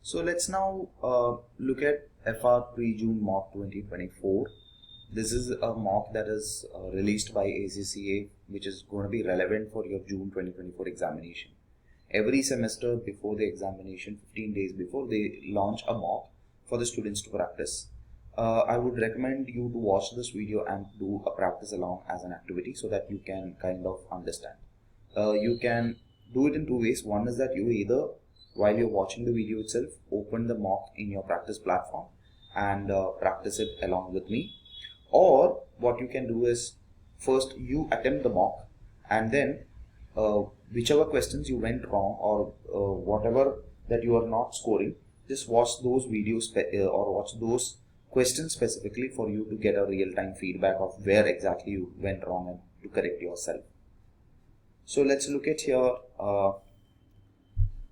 So let's now look at FR pre-June mock 2024. This is a mock that is released by ACCA, which is going to be relevant for your June 2024 examination. Every semester before the examination, 15 days before, they launch a mock for the students to practice. I would recommend you to watch this video and do a practice along as an activity so that you can kind of understand. You can do it in two ways. One is that you either, while you're watching the video itself, open the mock in your practice platform and practice it along with me. Or what you can do is, first you attempt the mock and then whichever questions you went wrong or whatever that you are not scoring, just watch those videos or watch those questions specifically for you to get a real-time feedback of where exactly you went wrong and to correct yourself. So let's look at here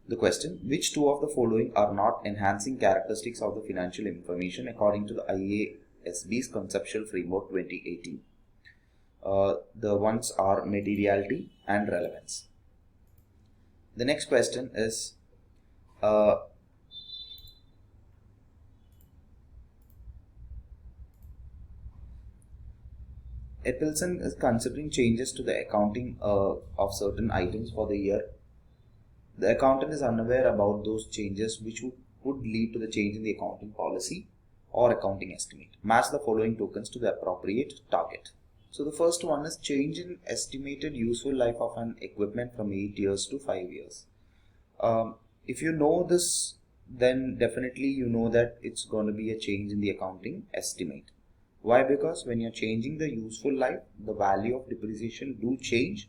the question: which two of the following are not enhancing characteristics of the financial information according to the IASB's Conceptual Framework 2018? The ones are materiality and relevance. The next question is Epilson is considering changes to the accounting of certain items for the year. The accountant is unaware about those changes which would lead to the change in the accounting policy or accounting estimate. Match the following tokens to the appropriate target. So the first one is change in estimated useful life of an equipment from 8 years to 5 years. If you know this, then definitely you know that it's going to be a change in the accounting estimate. Why? Because when you're changing the useful life, the value of depreciation do change.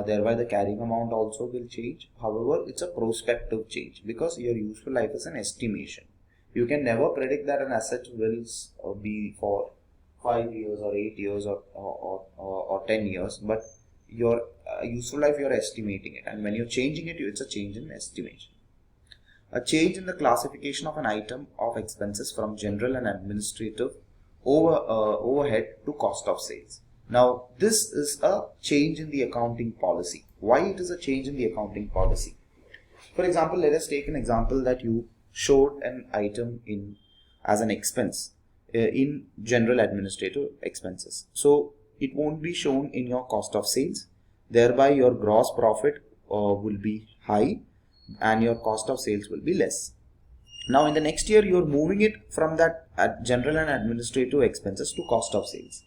Thereby the carrying amount also will change. However, it's a prospective change because your useful life is an estimation. You can never predict that an asset will be for 5 years or 8 years or 10 years, but your useful life, you're estimating it, and when you're changing it, it's a change in estimation. A change in the classification of an item of expenses from general and administrative overhead to cost of sales. Now, this is a change in the accounting policy. Why it is a change in the accounting policy? For example, let us take an example that you showed an item in as an expense in general administrative expenses. So it won't be shown in your cost of sales. Thereby your gross profit will be high and your cost of sales will be less. Now in the next year, you are moving it from that general and administrative expenses to cost of sales.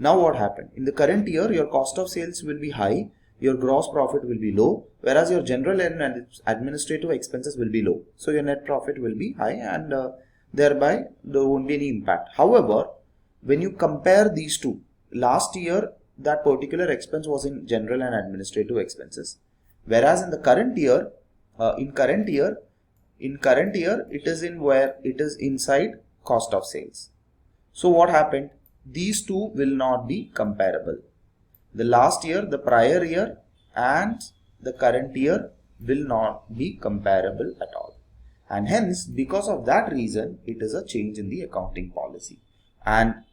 Now what happened? In the current year, your cost of sales will be high, your gross profit will be low, whereas your general and administrative expenses will be low. So your net profit will be high and thereby there won't be any impact. However, when you compare these two, last year that particular expense was in general and administrative expenses, whereas in the current year, it is in where it is inside cost of sales. So what happened? These two will not be comparable. The last year, the prior year and the current year will not be comparable at all. And hence, because of that reason, it is a change in the accounting policy. And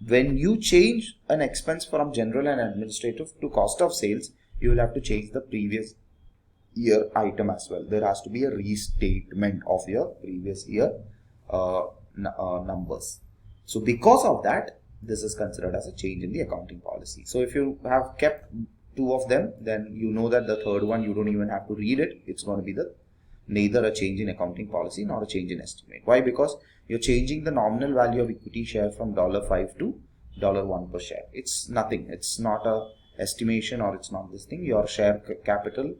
when you change an expense from general and administrative to cost of sales, you will have to change the previous year item as well. There has to be a restatement of your previous year numbers. So because of that, this is considered as a change in the accounting policy. So if you have kept two of them, then you know that the third one, you don't even have to read it. It's going to be neither a change in accounting policy nor a change in estimate. Why? Because you're changing the nominal value of equity share from $5 to $1 per share. It's nothing. It's not a estimation or it's not this thing. Your share capital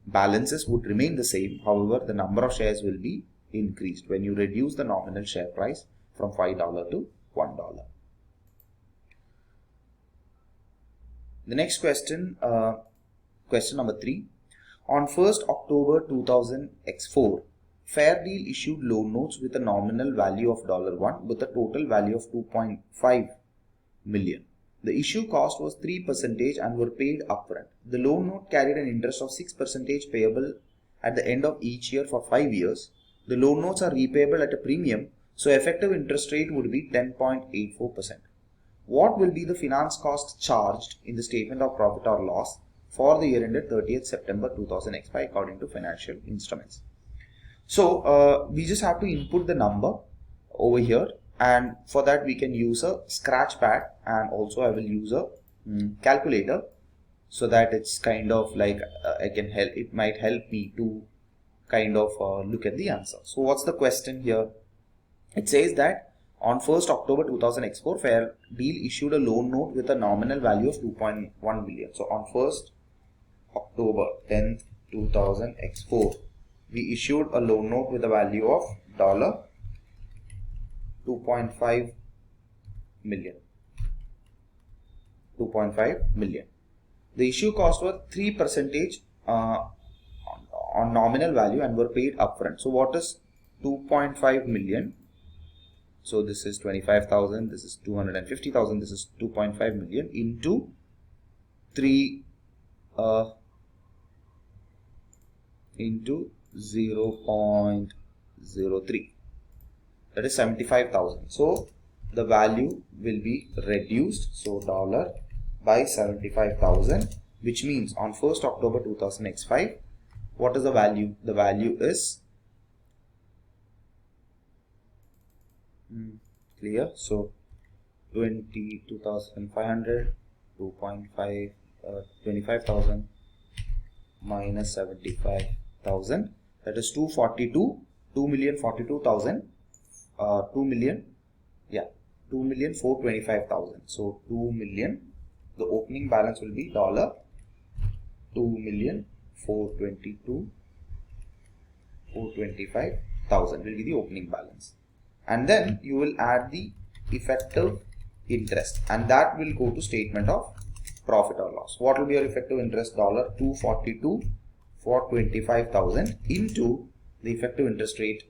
balances would remain the same. However, the number of shares will be increased when you reduce the nominal share price from $5 to $1. The next question, question number 3. On 1st October 2000X4, Fair Deal issued loan notes with a nominal value of $1 with a total value of 2.5 million. The issue cost was 3% and were paid upfront. The loan note carried an interest of 6% payable at the end of each year for 5 years. The loan notes are repayable at a premium, so effective interest rate would be 10.84%. What will be the finance cost charged in the statement of profit or loss for the year ended 30th September 2005 according to financial instruments? So we just have to input the number over here, and for that we can use a scratch pad, and also I will use a calculator, so that it's kind of like it might help me to kind of look at the answer. So what's the question here? It says that on 1st October 2000 X4, Fair Deal issued a loan note with a nominal value of 2.1 billion. So on 1st October 10th 2000 X4, we issued a loan note with a value of $2.5 million. 2.5 million. The issue cost was 3% on nominal value and were paid upfront. So what is 2.5 million? So this is 25,000, this is 250,000, this is 2.5 million into 3 into 0.03, that is 75,000. So the value will be reduced, so dollar by 75,000, which means on 1st October 2000 X5, what is the value? The value is clear. So 22,500, 2.5, 25,000 minus 75,000, that is 2,425,000. 2,425,000. So 2 million. The opening balance will be $2,425,000 will be the opening balance, and then you will add the effective interest, and that will go to statement of profit or loss. What will be your effective interest? $242,425,000 into the effective interest rate,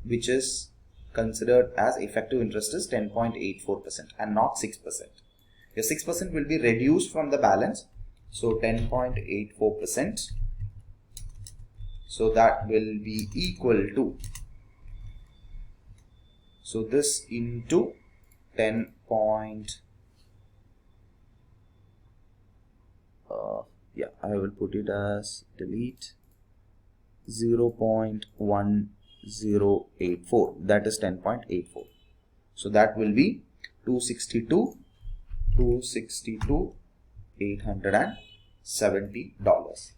which is considered as effective interest is 10.84% and not 6%. Your 6% will be reduced from the balance, so 10.84%. So that will be equal to, so this into 10 point, I will put it as delete 0.1084, that is 10.84. So that will be 262,870 dollars.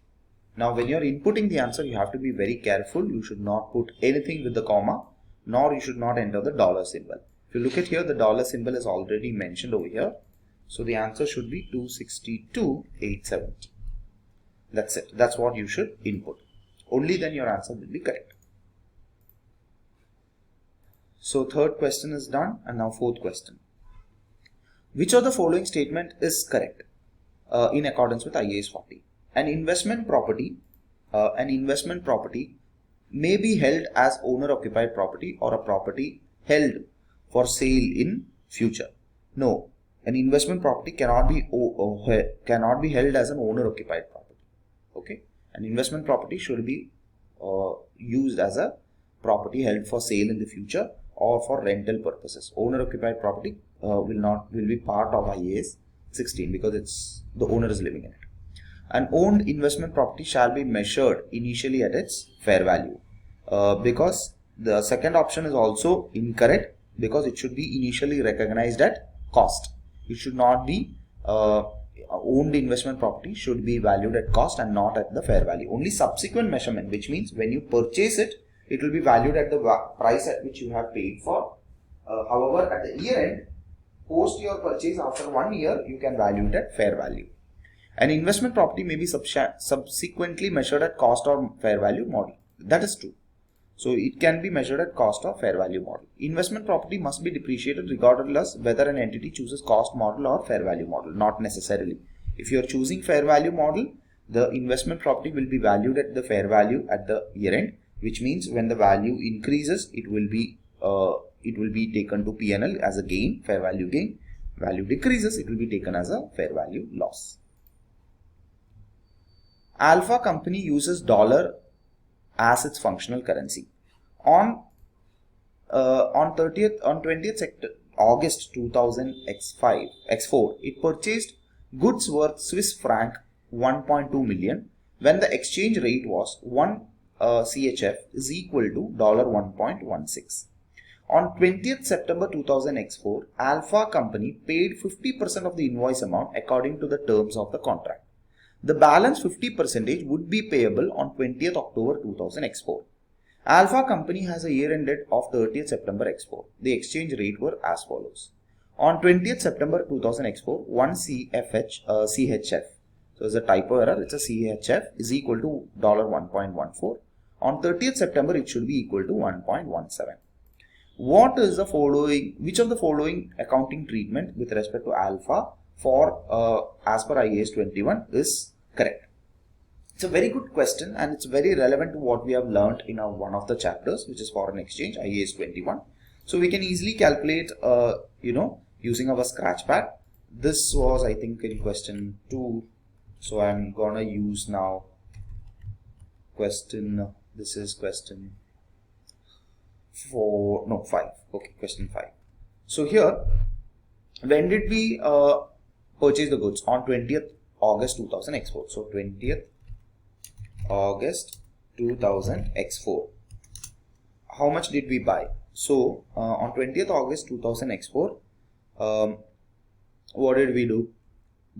Now when you are inputting the answer, you have to be very careful. You should not put anything with the comma, nor you should not enter the dollar symbol. If you look at here, the dollar symbol is already mentioned over here. So the answer should be 262,870. That's it. That's what you should input. Only then your answer will be correct. So third question is done, and now fourth question. Which of the following statement is correct in accordance with IAS 40? An investment property may be held as owner occupied property or a property held for sale in future. No, an investment property cannot be held as an owner occupied property. Okay, an investment property should be used as a property held for sale in the future or for rental purposes. Owner occupied property will be part of IAS 16 because it's the owner is living in it. An owned investment property shall be measured initially at its fair value, because the second option is also incorrect, because it should be initially recognized at cost. It should not be owned investment property should be valued at cost and not at the fair value. Only subsequent measurement, which means when you purchase it, it will be valued at the price at which you have paid for. However, at the year end, post your purchase after 1 year, you can value it at fair value. An investment property may be subsequently measured at cost or fair value model. That is true. So it can be measured at cost or fair value model. Investment property must be depreciated regardless whether an entity chooses cost model or fair value model. Not necessarily. If you are choosing fair value model, the investment property will be valued at the fair value at the year end, which means when the value increases, it will be taken to P&L as a gain, fair value gain. Value decreases, it will be taken as a fair value loss. Alpha company uses dollar as its functional currency. On 20th August 2000 X4, it purchased goods worth Swiss franc 1.2 million when the exchange rate was 1 CHF is equal to $1.16. On 20th September 2004, Alpha company paid 50% of the invoice amount according to the terms of the contract. The balance 50% would be payable on 20th October 2004. Alpha company has a year ended of 30th September X4. The exchange rate were as follows. On 20th September 2004, 1 CHF, so it's a typo error, it's a CHF, is equal to $1.14. On 30th September, it should be equal to 1.17. What is the following, which of the following accounting treatment with respect to Alpha for as per IAS 21 is correct? It's a very good question and it's very relevant to what we have learned in one of the chapters, which is foreign exchange, IAS 21. So we can easily calculate, using our scratch pad. This was, I think, in question 2. So I'm gonna use now question, this is question 5. Okay, question 5. So here, when did we purchase the goods? On 20th August 2000 X4. So 20th August 2000 X4. How much did we buy? So on 20th August 2000 X4, what did we do?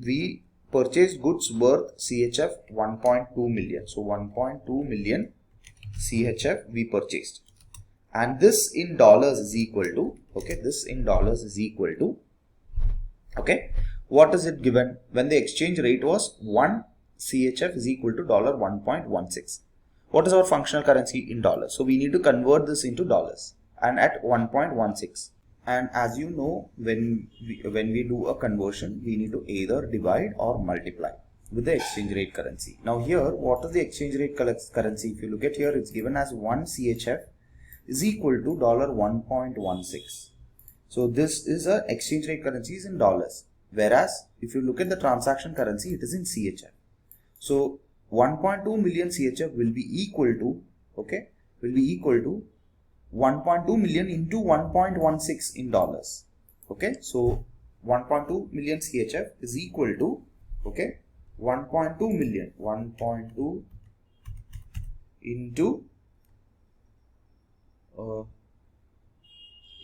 We purchased goods worth CHF 1.2 million. So 1.2 million CHF we purchased. And this in dollars is equal to, what is it given? When the exchange rate was 1 CHF is equal to $1.16. What is our functional currency in dollars? So we need to convert this into dollars and at 1.16. And as you know, when we do a conversion, we need to either divide or multiply with the exchange rate currency. Now here, what is the exchange rate currency? If you look at here, it's given as 1 CHF is equal to $1.16. So this is a exchange rate currency is in dollars. Whereas if you look at the transaction currency, it is in CHF. So 1.2 million CHF will be equal to, 1.2 million into 1.16 in dollars. Okay, so 1.2 million CHF is equal to 1.2 million, 1.2 into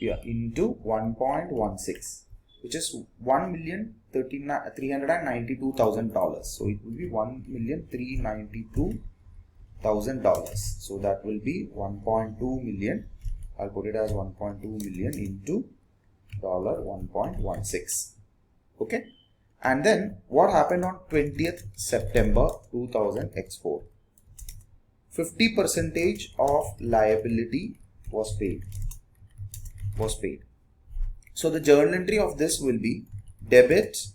into 1.16, which is $1,392,000. So it will be $1,392,000. So that will be 1.2 million. I'll put it as 1.2 million into $1.16. Okay. And then what happened on 20th September 2000 X4? 50% of liability was paid. So the journal entry of this will be debit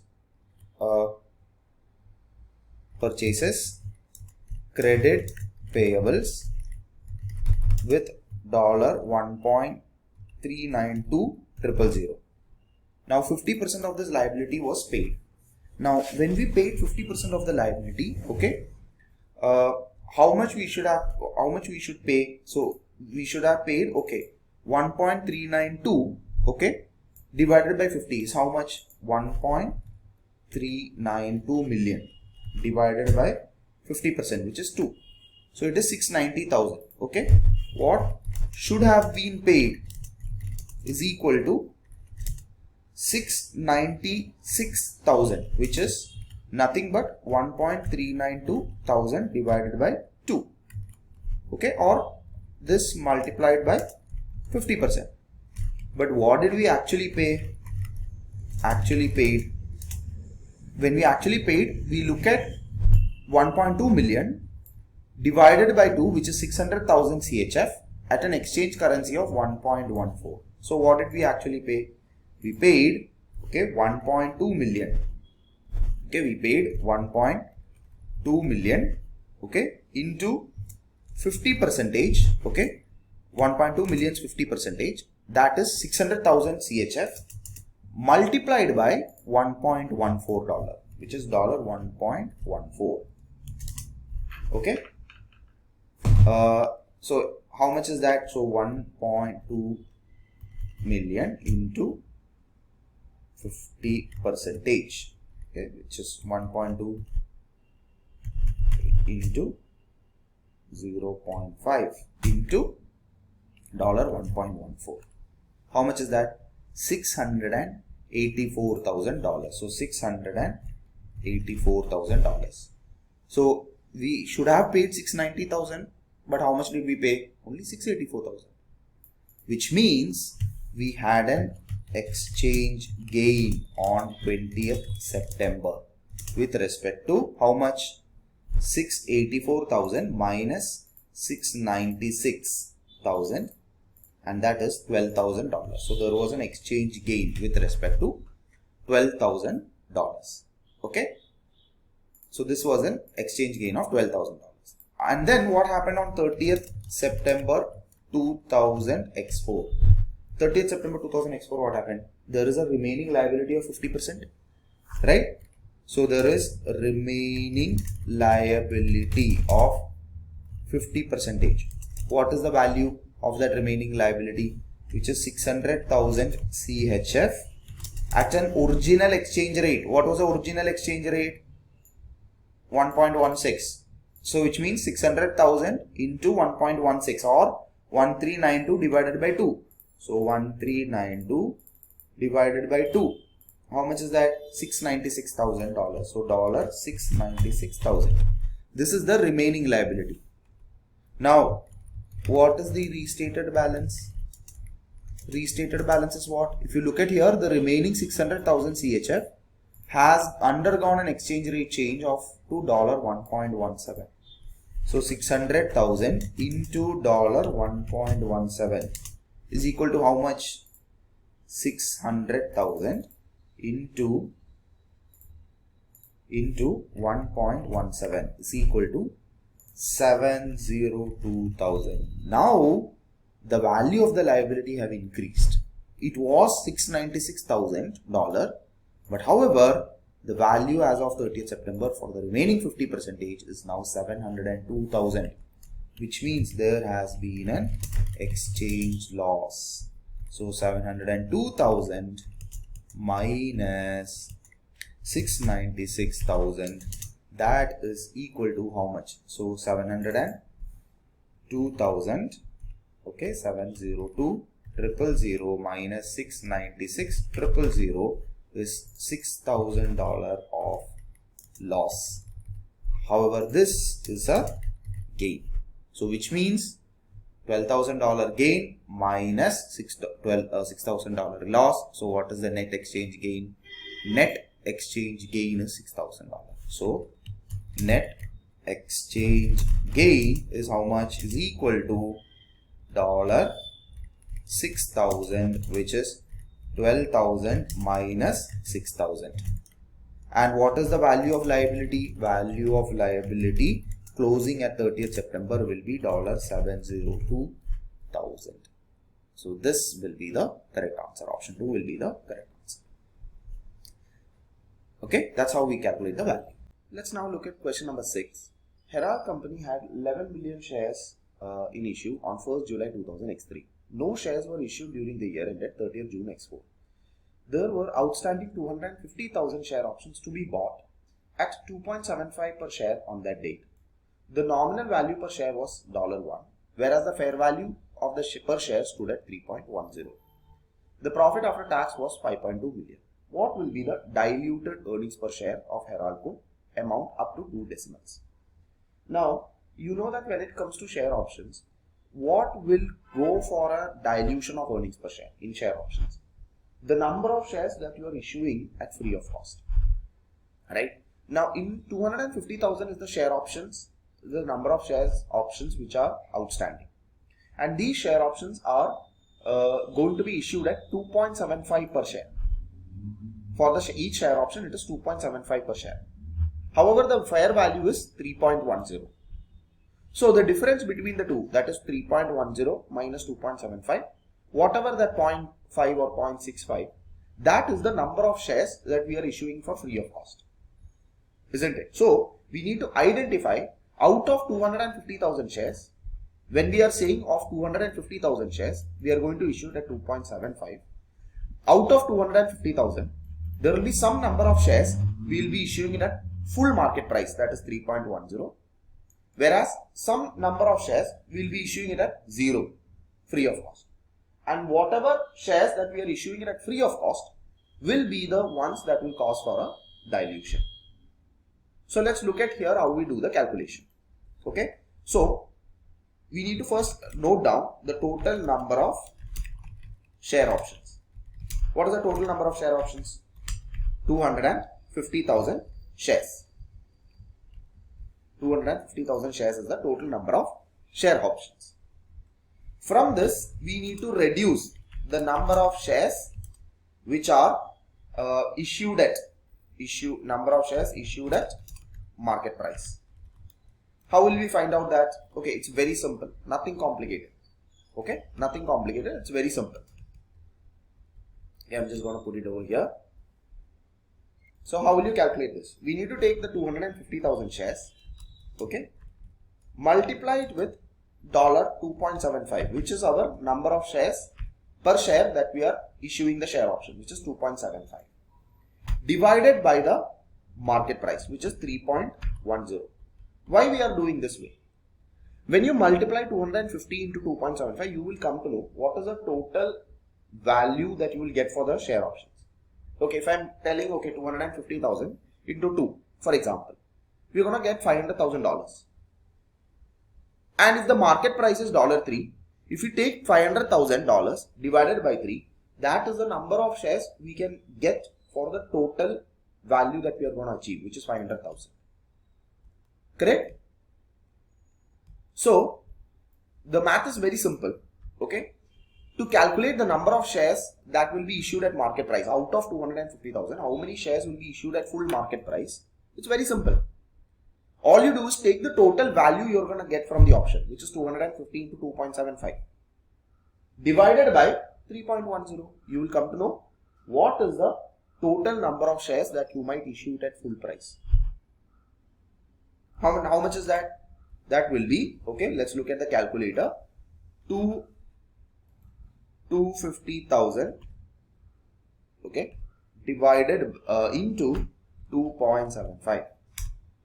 purchases, credit payables with $1.392000. Now 50% of this liability was paid. Now when we paid 50% of the liability, how much we should pay? So we should have paid 1.392 divided by 50 is how much? 1.392 million divided by 50%, which is 2. So it is 690,000. What should have been paid is equal to 696,000, which is nothing but 1.392,000 divided by 2. Or this multiplied by 50%. But what did we actually pay? When we actually paid, we look at 1.2 million divided by 2, which is 600,000 CHF at an exchange currency of 1.14. So what did we actually pay? We paid 1.2 million. We paid 1.2 million into 50%. 1.2 million's 50%, that is 600,000 CHF multiplied by $1.14, which is $1.14. So how much is that? So 1.2 million into 50%, which is 1.2 into 0.5 into $1.14. How much is that? $684,000. So $684,000. So we should have paid $690,000, but how much did we pay? Only $684,000. Which means we had an exchange gain on 20th September with respect to how much? 684,000 minus 696,000, and that is $12,000. So there was an exchange gain with respect to $12,000. Okay. So this was an exchange gain of $12,000. And then what happened on 30th September 2000 X4? 30th September 2000 X4, what happened? There is a remaining liability of 50%, right? So there is a remaining liability of 50%. What is the value of that remaining liability? Which is 600,000 CHF at an original exchange rate. What was the original exchange rate? 1.16. So which means 600,000 into 1.16 or 1392 divided by 2. So 1392 divided by 2. How much is that? $696,000. So $696,000. This is the remaining liability. Now, what is the restated balance? Restated balance is what? If you look at here, the remaining 600,000 CHF has undergone an exchange rate change of to $1.17. So 600,000 into $1.17 is equal to how much? 600,000 into 1.17 is equal to 702,000. Now the value of the liability have increased. It was $696,000, but however the value as of 30th September for the remaining 50% is now 702,000, which means there has been an exchange loss. So 702,000 minus 696,000, that is equal to how much? So 702,000, okay, 702,000 minus 696,000 is $6,000 of loss. However, this is a gain. So which means $12,000 gain minus $6,000 loss. So what is the net exchange gain? Net exchange gain is $6,000. So net exchange gain is how much? Is equal to $6,000, which is 12,000 minus 6,000. And what is the value of liability? Value of liability closing at 30th September will be $702,000. So this will be the correct answer. Option 2 will be the correct answer. Okay, that's how we calculate the value. Let's now look at question number 6. Herald Company had 11 million shares in issue on 1st July 2000 X3. No shares were issued during the year ended 30th June X4. There were outstanding 250,000 share options to be bought at 2.75 per share on that date. The nominal value per share was $1, whereas the fair value of the per share stood at 3.10. The profit after tax was 5.2 million. What will be the diluted earnings per share of Heraldco amount up to 2 decimals? Now, you know that when it comes to share options, what will go for a dilution of earnings per share in share options? The number of shares that you are issuing at free of cost, right? Now in 250,000 is the share options, the number of shares options which are outstanding, and these share options are going to be issued at 2.75 per share. For the each share option it is 2.75 per share. However, the fair value is 3.10. So the difference between the two, that is 3.10 minus 2.75, whatever that 0.5 or 0.65, that is the number of shares that we are issuing for free of cost, isn't it? So we need to identify out of 250,000 shares, when we are saying of 250,000 shares, we are going to issue it at 2.75. Out of 250,000, there will be some number of shares we will be issuing it at full market price, that is 3.10. Whereas some number of shares we will be issuing it at 0, free of cost. And whatever shares that we are issuing it at free of cost will be the ones that will cause for a dilution. So let's look at here how we do the calculation. Okay. So we need to first note down the total number of share options. What is the total number of share options? 250,000 shares. 250,000 shares is the total number of share options. From this, we need to reduce the number of shares which are number of shares issued at market price. How will we find out that? Okay, it's very simple, nothing complicated. Okay, nothing complicated, it's very simple. Yeah, I'm just going to put it over here. So how will you calculate this? We need to take the 250,000 shares, okay, multiply it with $2.75, which is our number of shares per share that we are issuing the share option, which is 2.75, divided by the market price, which is 3.10. Why we are doing this way? When you multiply 250 into 2.75, you will come to know what is the total value that you will get for the share options. Okay, if I am telling, okay, 250,000 into 2, for example, we are going to get $500,000. And if the market price is $3, if we take $500,000 divided by 3, that is the number of shares we can get for the total value that we are going to achieve, which is 500,000. Correct? So the math is very simple. Okay, to calculate the number of shares that will be issued at market price out of 250,000, how many shares will be issued at full market price? It's very simple. All you do is take the total value you're going to get from the option, which is 250 into 2.75, divided by 3.10. You will come to know what is the total number of shares that you might issue at full price. How much is that? That will be, okay, let's look at the calculator. 250,000, okay, divided into 2.75,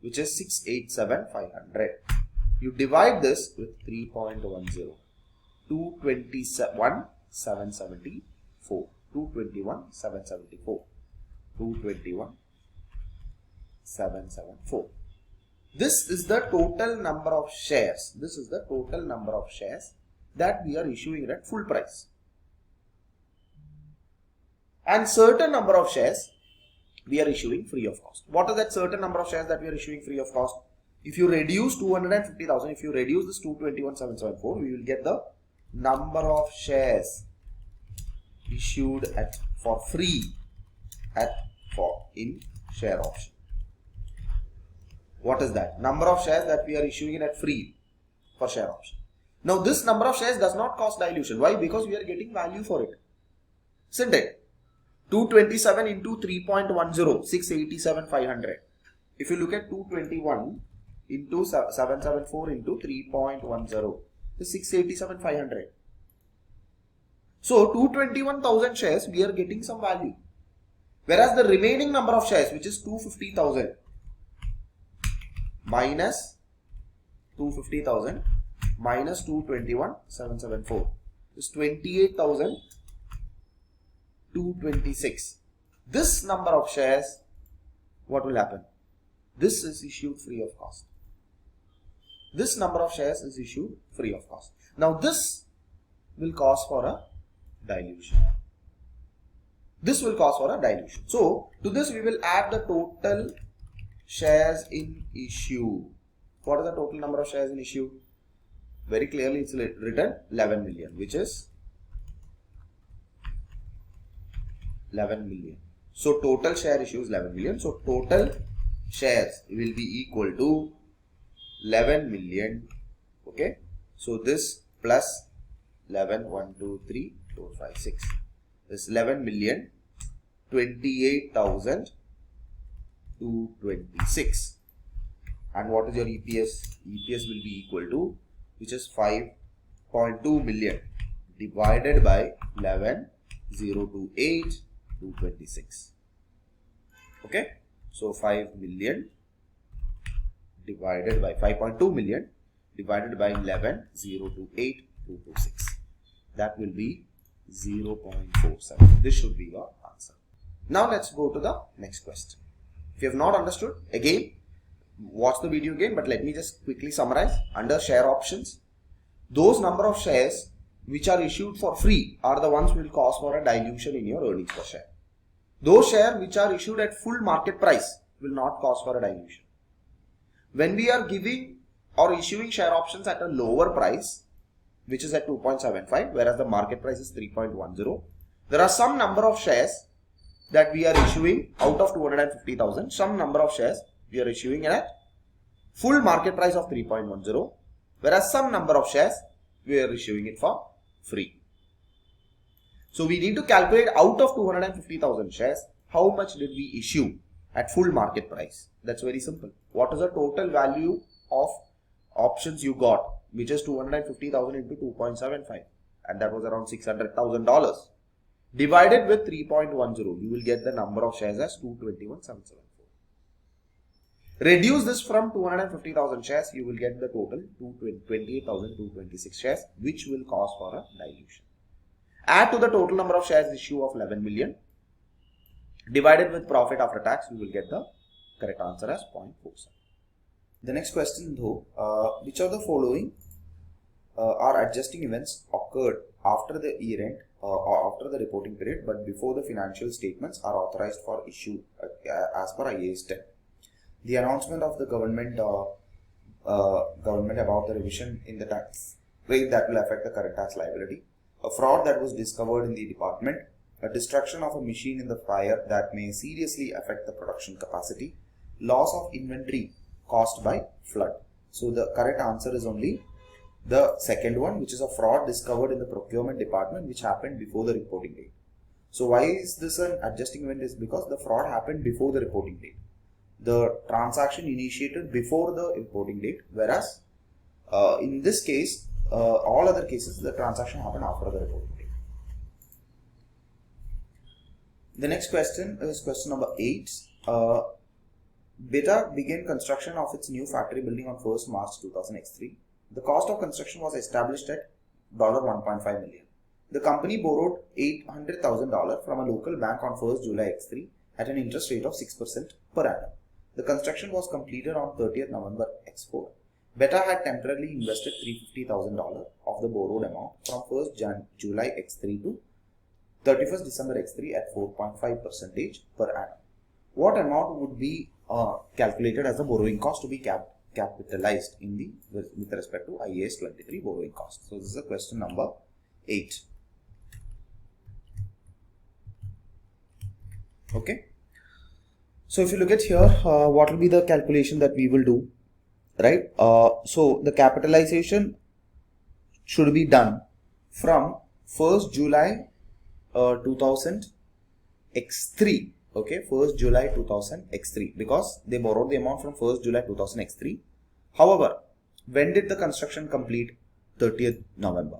which is 687,500. You divide this with 3.10, 221,774, 221,774, 221,774. This is the total number of shares. This is the total number of shares that we are issuing at full price. And certain number of shares we are issuing free of cost. What is that certain number of shares that we are issuing free of cost? If you reduce 250,000, if you reduce this 221,774, we will get the number of shares issued for free in share option. What is that? Number of shares that we are issuing at free for share option. Now this number of shares does not cause dilution. Why? Because we are getting value for it. Isn't it? 227 into 3.10, 687,500. If you look at 221 into 774 into 3.10, is 687,500. So 221,000 shares we are getting some value. Whereas the remaining number of shares, which is 250,000 minus 221,774, is 28,226. This number of shares, what will happen? This is issued free of cost. This number of shares is issued free of cost. Now this will cause for a dilution. This will cause for a dilution. So to this we will add the total shares in issue. What is the total number of shares in issue? Very clearly it's written 11 million, which is 11 million. So total share issue is 11 million. So total shares will be equal to 11 million. Okay. So this plus 11, 1, 2, 3, 4, 5, 6. This 11 million 28,226. And what is your EPS? EPS will be equal to, which is 5.2 million divided by 11,028,226. Okay. So 5 million divided by 5.2 million divided by 11,028,226. That will be 0.47. This should be your answer. Now let's go to the next question. If you have not understood, again watch the video again, but let me just quickly summarize. Under share options, those number of shares which are issued for free are the ones will cause for a dilution in your earnings per share. Those shares which are issued at full market price will not cause for a dilution. When we are giving or issuing share options at a lower price, which is at 2.75, whereas the market price is 3.10, there are some number of shares that we are issuing out of 250,000, some number of shares we are issuing at full market price of 3.10, whereas some number of shares we are issuing it for free. So we need to calculate out of 250,000 shares, how much did we issue at full market price? That's very simple. What is the total value of options you got, which is 250,000 into 2.75, and that was around $600,000. Divided with 3.10, you will get the number of shares as 221,774. Reduce this from 250,000 shares, you will get the total 28,226 shares, which will cause for a dilution. Add to the total number of shares issue of 11 million. Divided with profit after tax, you will get the correct answer as 0.47. The next question though, which of the following are adjusting events occurred after the year end or after the reporting period but before the financial statements are authorized for issue as per IAS 10? The announcement of the government about the revision in the tax rate that will affect the current tax liability, a fraud that was discovered in the department, a destruction of a machine in the fire that may seriously affect the production capacity, loss of inventory caused by flood. So the correct answer is only the second one, which is a fraud discovered in the procurement department which happened before the reporting date. So why is this an adjusting event? Is because the fraud happened before the reporting date. The transaction initiated before the reporting date, whereas in this case, all other cases, the transaction happened after the reporting date. The next question is question number 8. Beta began construction of its new factory building on 1st March 2003. The cost of construction was established at $1.5 million. The company borrowed $800,000 from a local bank on 1st July X3 at an interest rate of 6% per annum. The construction was completed on 30th November X4. Beta had temporarily invested $350,000 of the borrowed amount from 1st July X3 to 31st December X3 at 4.5% per annum. What amount would be calculated as the borrowing cost to be capitalized in the with respect to IAS 23 borrowing cost? So this is a question number 8. Okay. So if you look at here, what will be the calculation that we will do, right? So the capitalization should be done from 1st July 2000 X3. Okay, 1st July 2000 X3, because they borrowed the amount from 1st July 2000 X3. However, when did the construction complete? 30th November.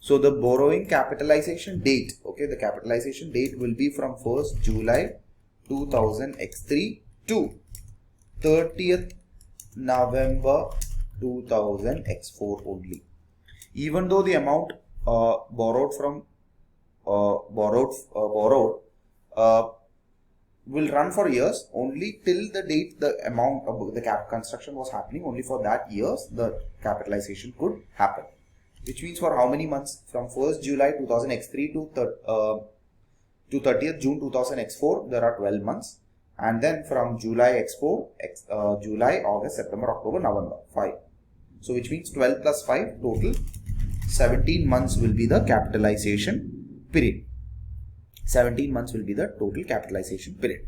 So the borrowing capitalization date, okay, the capitalization date will be from 1st July 2000 X3 to 30th November 2000 X4 only. Even though the amount borrowed will run for years, only till the date the amount of the construction was happening, only for that years the capitalization could happen. Which means for how many months? From 1st July 2000 X3 to 30th June 2000 X4, there are 12 months. And then from July X4, July, August, September, October, November, 5. So which means 12 plus 5, total 17 months will be the capitalization period. 17 months will be the total capitalization period.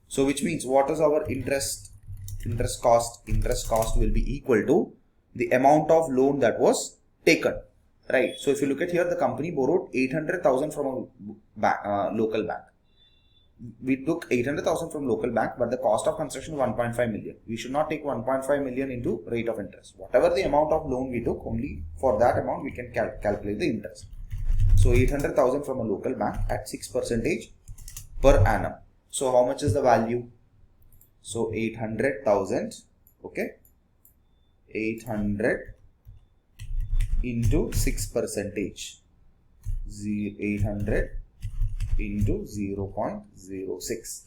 So which means what is our interest cost? Interest cost will be equal to the amount of loan that was taken, right? So if you look at here, the company borrowed 800,000 from a local bank. We took 800,000 from local bank, but the cost of construction is 1.5 million. We should not take 1.5 million into rate of interest. Whatever the amount of loan we took, only for that amount we can calculate the interest. So 800,000 from a local bank at 6% per annum. So how much is the value? So 800,000, okay, 800 into 6%. 800 into 0.06.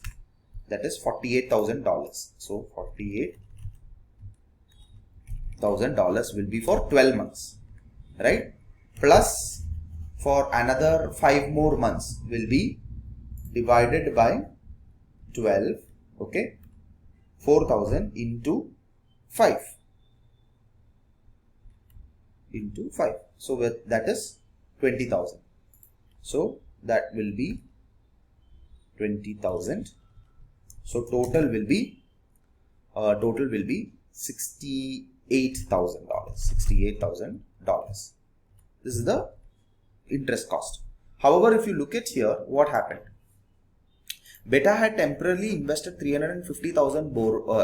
That is $48,000. So $48,000 will be for 12 months, right? Plus for another 5 more months will be divided by 12. Okay, 4,000 into 5 into 5. So that is 20,000. So that will be 20,000. So total will be $68,000. $68,000. This is the interest cost. However, if you look at here, what happened? Beta had temporarily invested 350,000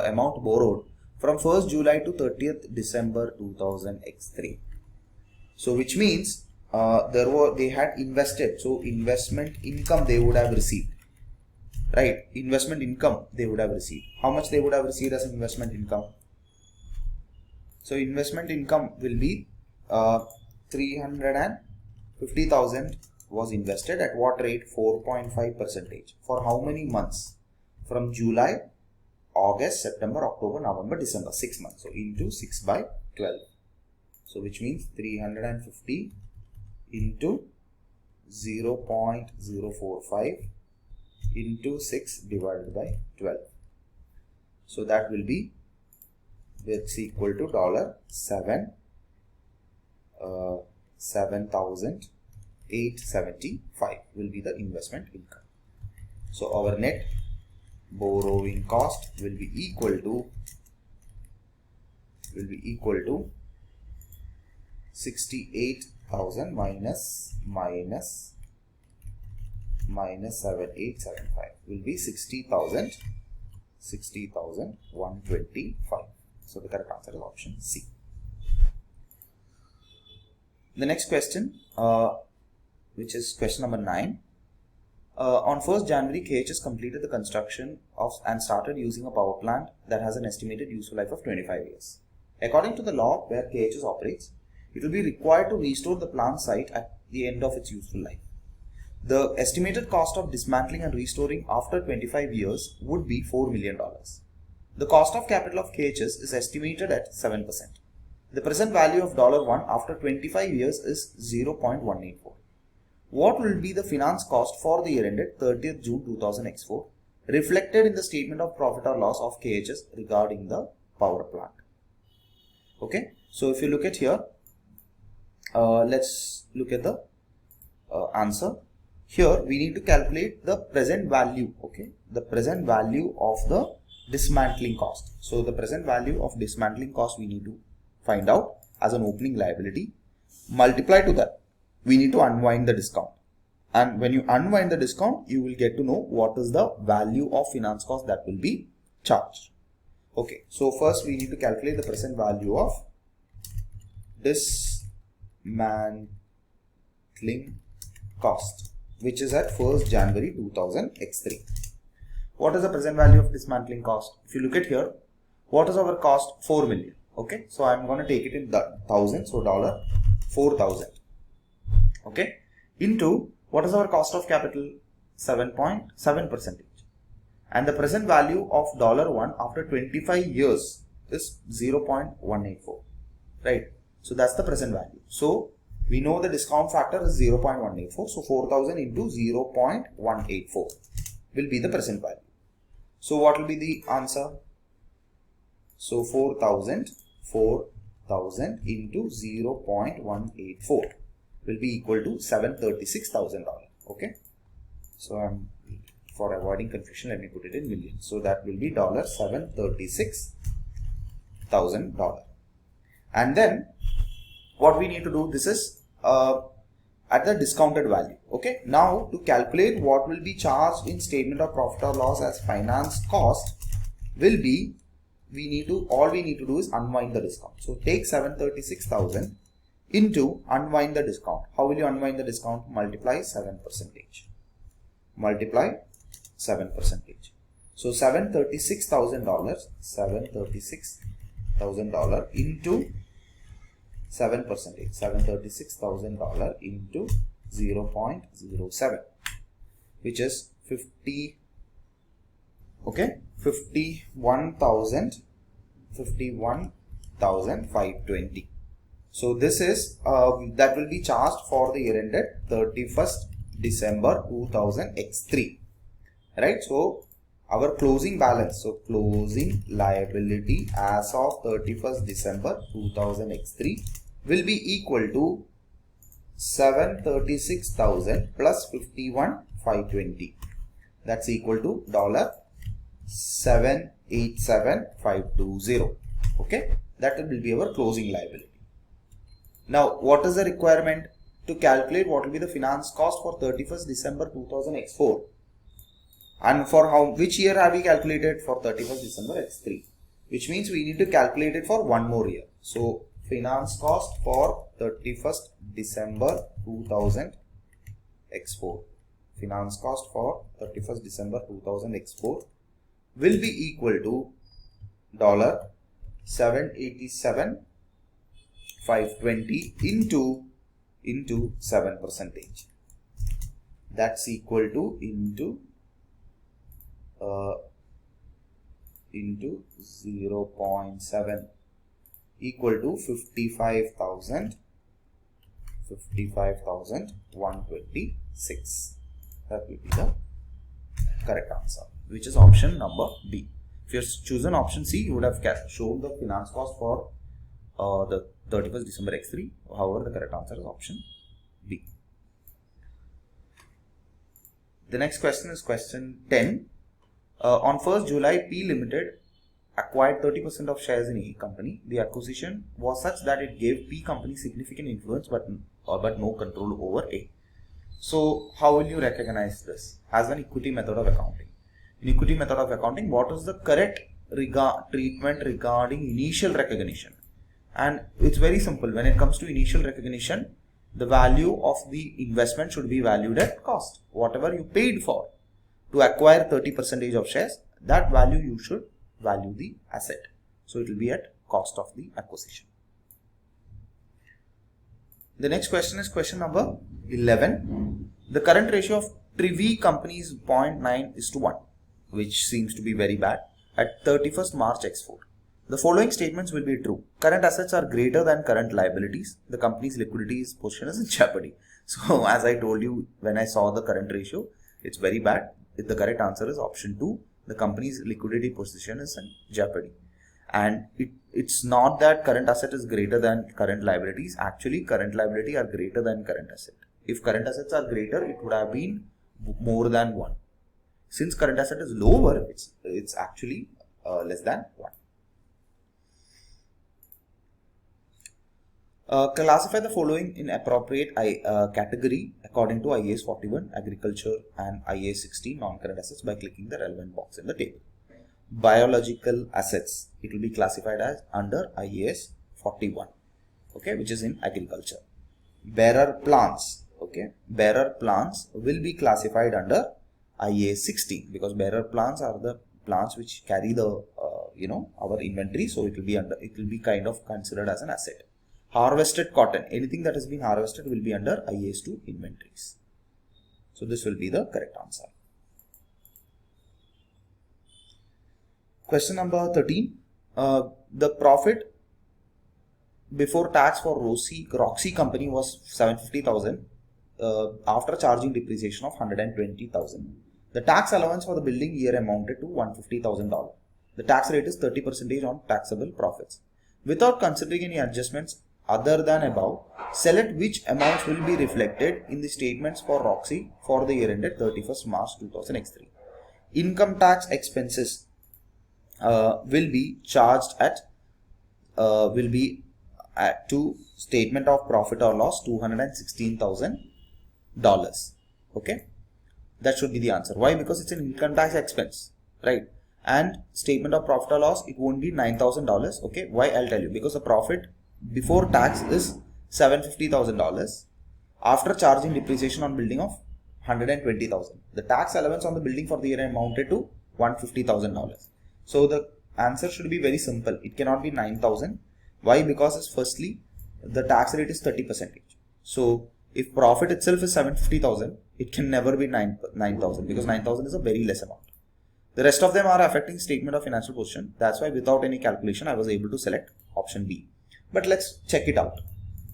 amount borrowed from 1st July to 30th December 2003. So which means they had invested. So investment income they would have received. Right, investment income they would have received. How much they would have received as investment income? So investment income will be 350,000 was invested at what rate? 4.5%. For how many months? From July, August, September, October, November, December. 6 months. So into 6 by 12. So which means 350 into 0.045 into 6 divided by 12. So that will be, that's equal to $7,875 will be the investment income. So our net borrowing cost will be equal to 68,000 minus 7,875 will be 60,125. So the correct answer is option C. The next question, which is question number 9. On 1st January, KHS completed the construction of and started using a power plant that has an estimated useful life of 25 years. According to the law where KHS operates, it will be required to restore the plant site at the end of its useful life. The estimated cost of dismantling and restoring after 25 years would be $4 million. The cost of capital of KHS is estimated at 7%. The present value of $1 after 25 years is 0.184. What will be the finance cost for the year ended 30th June 2004 reflected in the statement of profit or loss of KHS regarding the power plant? Okay, so if you look at here, let's look at the answer. Here we need to calculate the present value, okay, the present value of the dismantling cost. So the present value of dismantling cost we need to find out as an opening liability. Multiply to that, we need to unwind the discount. And when you unwind the discount, you will get to know what is the value of finance cost that will be charged. Okay, so first we need to calculate the present value of dismantling cost, which is at 1st January 2003. What is the present value of dismantling cost? If you look at here, what is our cost? 4 million. Okay, so I'm going to take it in the thousand, so $4,000. Okay, into what is our cost of capital? 7.7%. And the present value of $1 after 25 years is 0.184. Right, so that's the present value. So we know the discount factor is 0.184. So 4,000 into 0.184 will be the present value. So what will be the answer? So 4,000 into 0.184 will be equal to $736,000. Okay, so for avoiding confusion, let me put it in millions. So that will be $736,000. And then what we need to do, this is at the discounted value. Okay, now to calculate what will be charged in statement of profit or loss as finance cost will be, all we need to do is unwind the discount. So take 736,000 into unwind the discount. How will you unwind the discount? Multiply 7%. Multiply 7%. So $736,000, $736,000 into 7%, $736,000 into 0.07, which is 51,520. So this is that will be charged for the year ended 31st December 2000x3, right? So our closing balance, so closing liability as of 31st December 2000x3 will be equal to 736,000 plus 51,520. That's equal to $787,520. Okay, that will be our closing liability. Now, what is the requirement to calculate what will be the finance cost for 31st December 2000x4? And for which year have we calculated? For 31st December x3, which means we need to calculate it for one more year. So finance cost for 31st December 2000 x4, finance cost for 31st December 2000 x4 will be equal to $787,520 into 7%. That's equal to into 0.7 equal to 55,126. That will be the correct answer, which is option number B. If you have chosen option C, you would have shown the finance cost for the 31st December x3. However, the correct answer is option B. The next question is question 10. On 1st July, P Limited acquired 30% of shares in A company. The acquisition was such that it gave P company significant influence but no control over A. So how will you recognize this? As an equity method of accounting. In equity method of accounting, what is the correct treatment regarding initial recognition? And it's very simple. When it comes to initial recognition, the value of the investment should be valued at cost. Whatever you paid for to acquire 30% of shares, that value you should value the asset. So it will be at cost of the acquisition. The next question is question number 11. The current ratio of Trivi company is 0.9:1, which seems to be very bad at 31st March x4. The following statements will be true. Current assets are greater than current liabilities. The company's liquidity position is in jeopardy. So as I told you, when I saw the current ratio, it's very bad. The correct answer is option 2. The company's liquidity position is in jeopardy. And it's not that current asset is greater than current liabilities. Actually, current liability are greater than current asset. If current assets are greater, it would have been more than 1. Since current asset is lower, it's actually less than 1. Classify the following in appropriate category according to IAS 41 agriculture and IAS 16 non-current assets by clicking the relevant box in the table. Biological assets, it will be classified as under IAS 41, okay, which is in agriculture. Bearer plants, okay, bearer plants will be classified under IAS 16 because bearer plants are the plants which carry the our inventory, so it will be kind of considered as an asset. Harvested cotton, anything that has been harvested will be under IAS 2 inventories. So this will be the correct answer. Question number 13. The profit before tax for Roxy company was 750,000 after charging depreciation of 120,000. The tax allowance for the building year amounted to $150,000. The tax rate is 30% on taxable profits. Without considering any adjustments other than above, select which amounts will be reflected in the statements for Roxy for the year ended 31st March 2003. Income tax expenses will be charged at to statement of profit or loss $216,000. Okay, that should be the answer. Why? Because it's an income tax expense, right? And statement of profit or loss, it won't be $9,000. Okay, why? I'll tell you. Because the profit before tax is $750,000 after charging depreciation on building of $120,000. The tax allowance on the building for the year amounted to $150,000. So the answer should be very simple. It cannot be 9,000. Why? Because firstly, the tax rate is 30%. So if profit itself is 750,000, it can never be 9,000 because 9,000 is a very less amount. The rest of them are affecting statement of financial position. That's why without any calculation, I was able to select option B. But let's check it out.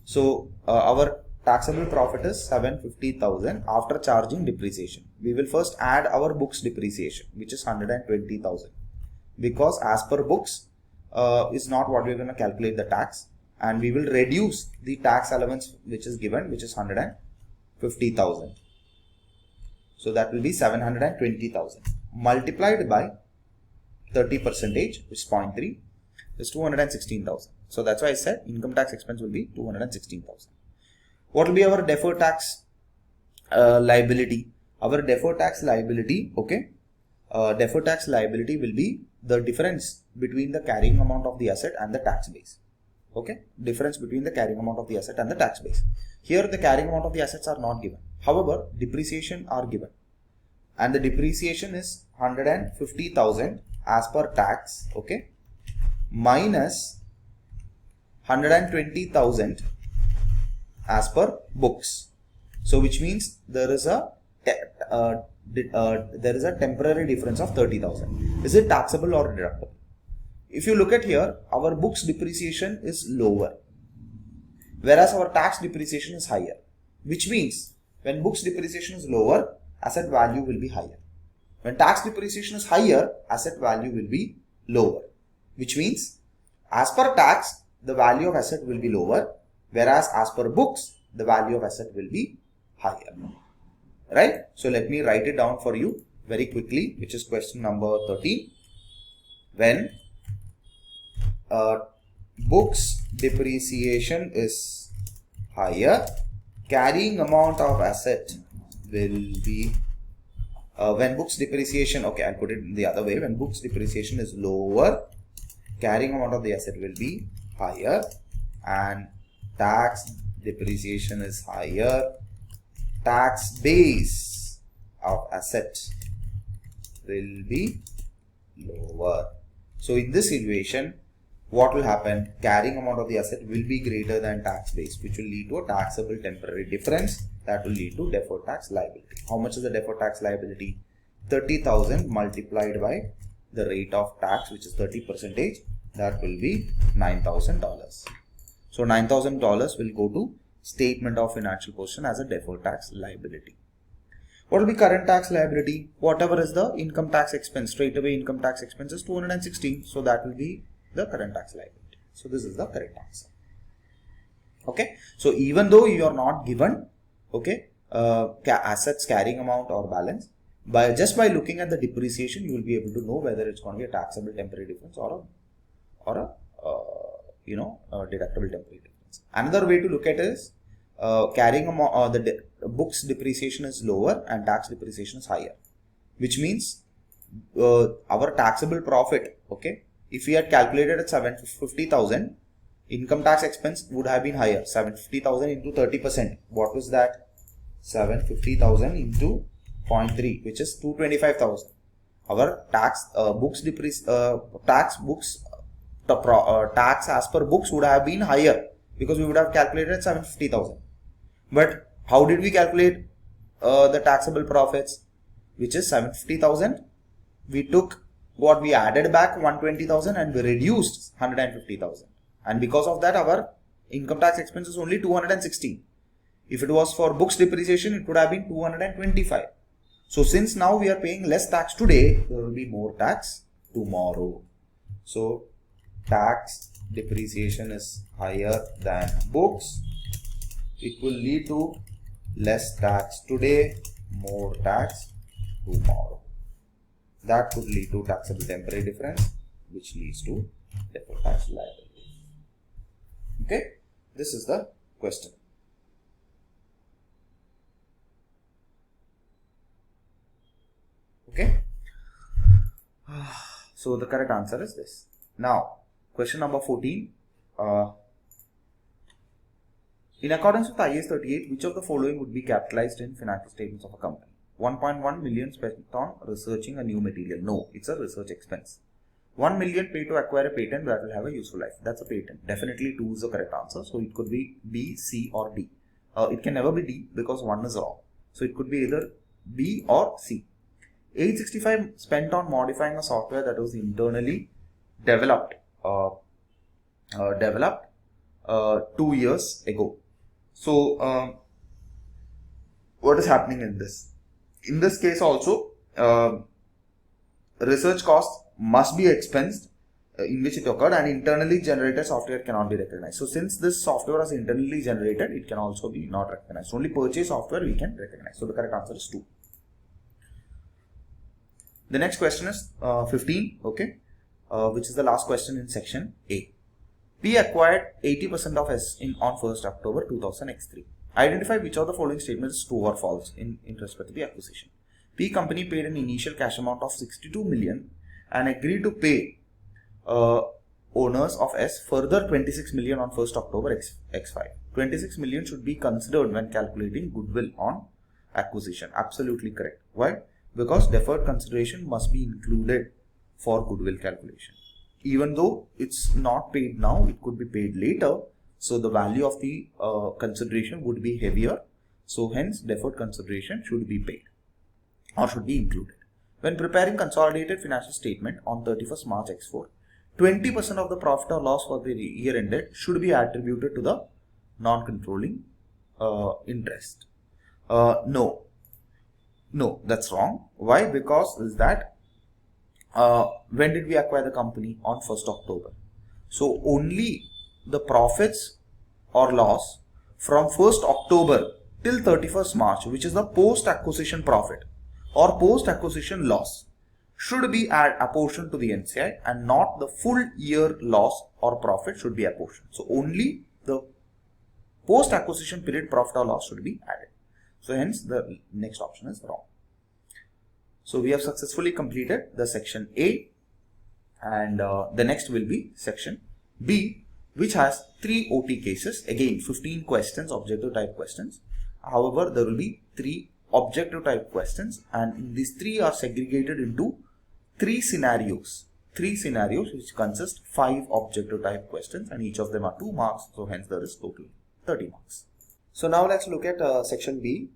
So our taxable profit is 750,000 after charging depreciation. We will first add our books depreciation, which is 120,000, because as per books is not what we're going to calculate the tax, and we will reduce the tax allowance which is given, which is 150,000. So that will be 720,000 multiplied by 30%, which is 0.3, is 216,000. So that's why I said income tax expense will be 216,000. What will be our deferred tax liability? Our deferred tax liability, deferred tax liability will be the difference between the carrying amount of the asset and the tax base. Difference between the carrying amount of the asset and the tax base. Here the carrying amount of the assets are not given. However, depreciation are given. And the depreciation is 150,000 as per tax, minus 120,000 as per books. So which means there is a temporary difference of 30,000. Is it taxable or deductible? If you look at here, our books depreciation is lower, whereas our tax depreciation is higher. Which means when books depreciation is lower, asset value will be higher. When tax depreciation is higher, asset value will be lower. Which means as per tax, the value of asset will be lower, whereas as per books, the value of asset will be higher. Right? So let me write it down for you very quickly, which is question number 13. When books depreciation is higher, carrying amount of asset will be, when books depreciation, I'll put it the other way, when books depreciation is lower, carrying amount of the asset will be higher, and tax depreciation is higher, tax base of asset will be lower. So in this situation, what will happen? Carrying amount of the asset will be greater than tax base, which will lead to a taxable temporary difference that will lead to deferred tax liability. How much is the deferred tax liability? 30,000 multiplied by the rate of tax, which is 30%, that will be $9,000. So $9,000 will go to statement of financial position as a deferred tax liability. What will be current tax liability? Whatever is the income tax expense, straight away income tax expense is 216. So that will be the current tax liability. So this is the correct answer. So even though you are not given assets carrying amount or balance, just by looking at the depreciation, you will be able to know whether it's going to be a taxable temporary difference or a deductible temporary difference. Another way to look at it is carrying amount, the books depreciation is lower and tax depreciation is higher, which means our taxable profit, if we had calculated at 750,000, income tax expense would have been higher. 750,000 into 30%. What was that? 750,000 into 0.3, which is 225,000. Our tax tax as per books would have been higher because we would have calculated 750,000. But how did we calculate the taxable profits, which is 750,000? We took what we added back 120,000 and we reduced 150,000, and because of that our income tax expense is only 216. If it was for books depreciation, it would have been 225. So since now we are paying less tax today, there will be more tax tomorrow. So tax depreciation is higher than books. It will lead to less tax today, more tax tomorrow. That could lead to taxable temporary difference, which leads to deferred tax liability. This is the question. So the correct answer is this. Now, question number 14. In accordance with IAS 38, which of the following would be capitalized in financial statements of a company? 1.1 million spent on researching a new material. No, it's a research expense. 1 million paid to acquire a patent that will have a useful life. That's a patent. Definitely 2 is the correct answer. So it could be B, C or D. It can never be D because 1 is wrong. So it could be either B or C. 865 spent on modifying a software that was internally developed 2 years ago. So what is happening in this? In this case also, research costs must be expensed in which it occurred, and internally generated software cannot be recognized. So since this software was internally generated, it can also be not recognized. Only purchase software we can recognize. So the correct answer is 2. The next question is 15, okay, which is the last question in section A. P acquired 80% of S on 1st October 2000X3. Identify which of the following statements is true or false in respect to the acquisition. P company paid an initial cash amount of 62 million and agreed to pay owners of S further 26 million on 1st October X5. 26 million should be considered when calculating goodwill on acquisition. Absolutely correct. Why? Because deferred consideration must be included for goodwill calculation. Even though it's not paid now, it could be paid later. So the value of the consideration would be heavier. So hence deferred consideration should be paid or should be included. When preparing consolidated financial statement on 31st March X4, 20% of the profit or loss for the year ended should be attributed to the non-controlling interest. No, that's wrong. Why? Because is that when did we acquire the company? On 1st October. So only the profits or loss from 1st October till 31st March, which is the post-acquisition profit or post-acquisition loss, should be apportioned to the NCI, and not the full year loss or profit should be apportioned. So only the post-acquisition period profit or loss should be added. So hence the next option is wrong. So we have successfully completed the section A, and the next will be section B, which has 3 OT cases. Again 15 questions, objective type questions. However, there will be 3 objective type questions, and these 3 are segregated into 3 scenarios. 3 scenarios which consist 5 objective type questions, and each of them are 2 marks. So hence there is total 30 marks. So now let's look at section B,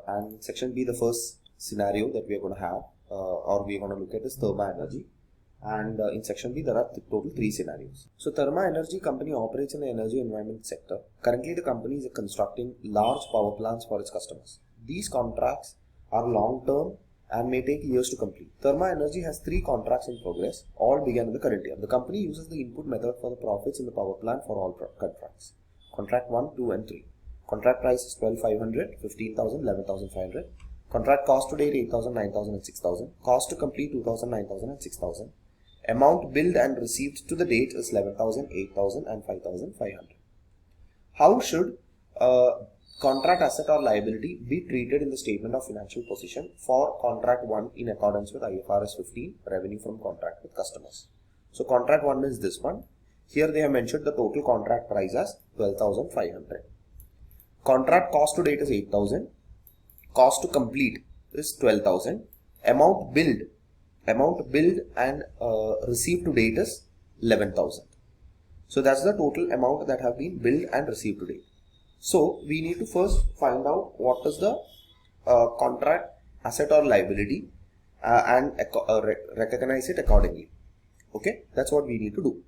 and section B, the first scenario that we are going to have or we are going to look at is Therma Energy, and in section B there are total 3 scenarios. So Therma Energy company operates in the energy environment sector. Currently the company is constructing large power plants for its customers. These contracts are long term and may take years to complete. Therma Energy has 3 contracts in progress, all began in the current year. The company uses the input method for the profits in the power plant for all contracts. Contract 1, 2 and 3. Contract price is 12,500, 15,000, 11,500. Contract cost to date 8,000, 9,000 and 6,000. Cost to complete 2,000, 9,000 and 6,000. Amount billed and received to the date is 11,000, 8,000 and 5,500. How should contract asset or liability be treated in the statement of financial position for contract 1 in accordance with IFRS 15, revenue from contract with customers? So contract 1 is this one. Here they have mentioned the total contract price as 12,500. Contract cost to date is 8,000. Cost to complete is 12,000. Amount billed and received to date is 11,000. So that's the total amount that have been billed and received to date. So we need to first find out what is the contract asset or liability and recognize it accordingly. Okay, that's what we need to do.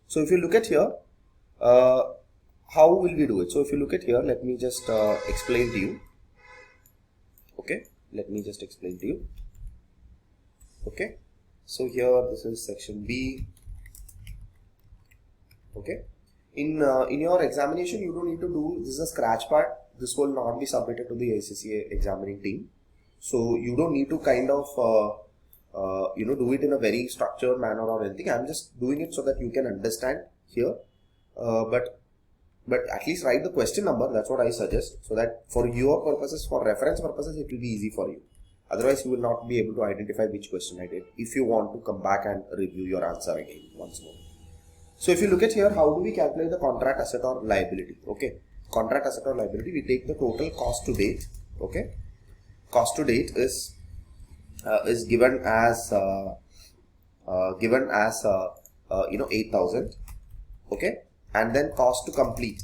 So if you look at here, how will we do it? So if you look at here, let me just explain to you. Okay, let me just explain to you. Okay, so here this is section B. Okay, in your examination you don't need to do this is a scratch part. This will not be submitted to the ACCA examining team, so you don't need to kind of do it in a very structured manner or anything. I'm just doing it so that you can understand here, but at least write the question number. That's what I suggest, so that for your purposes, for reference purposes, it will be easy for you. Otherwise you will not be able to identify which question I did if you want to come back and review your answer again once more. So if you look at here, how do we calculate the contract asset or liability? Okay, contract asset or liability, we take the total cost to date. Okay, cost to date is given as given as 8,000, okay, and then cost to complete,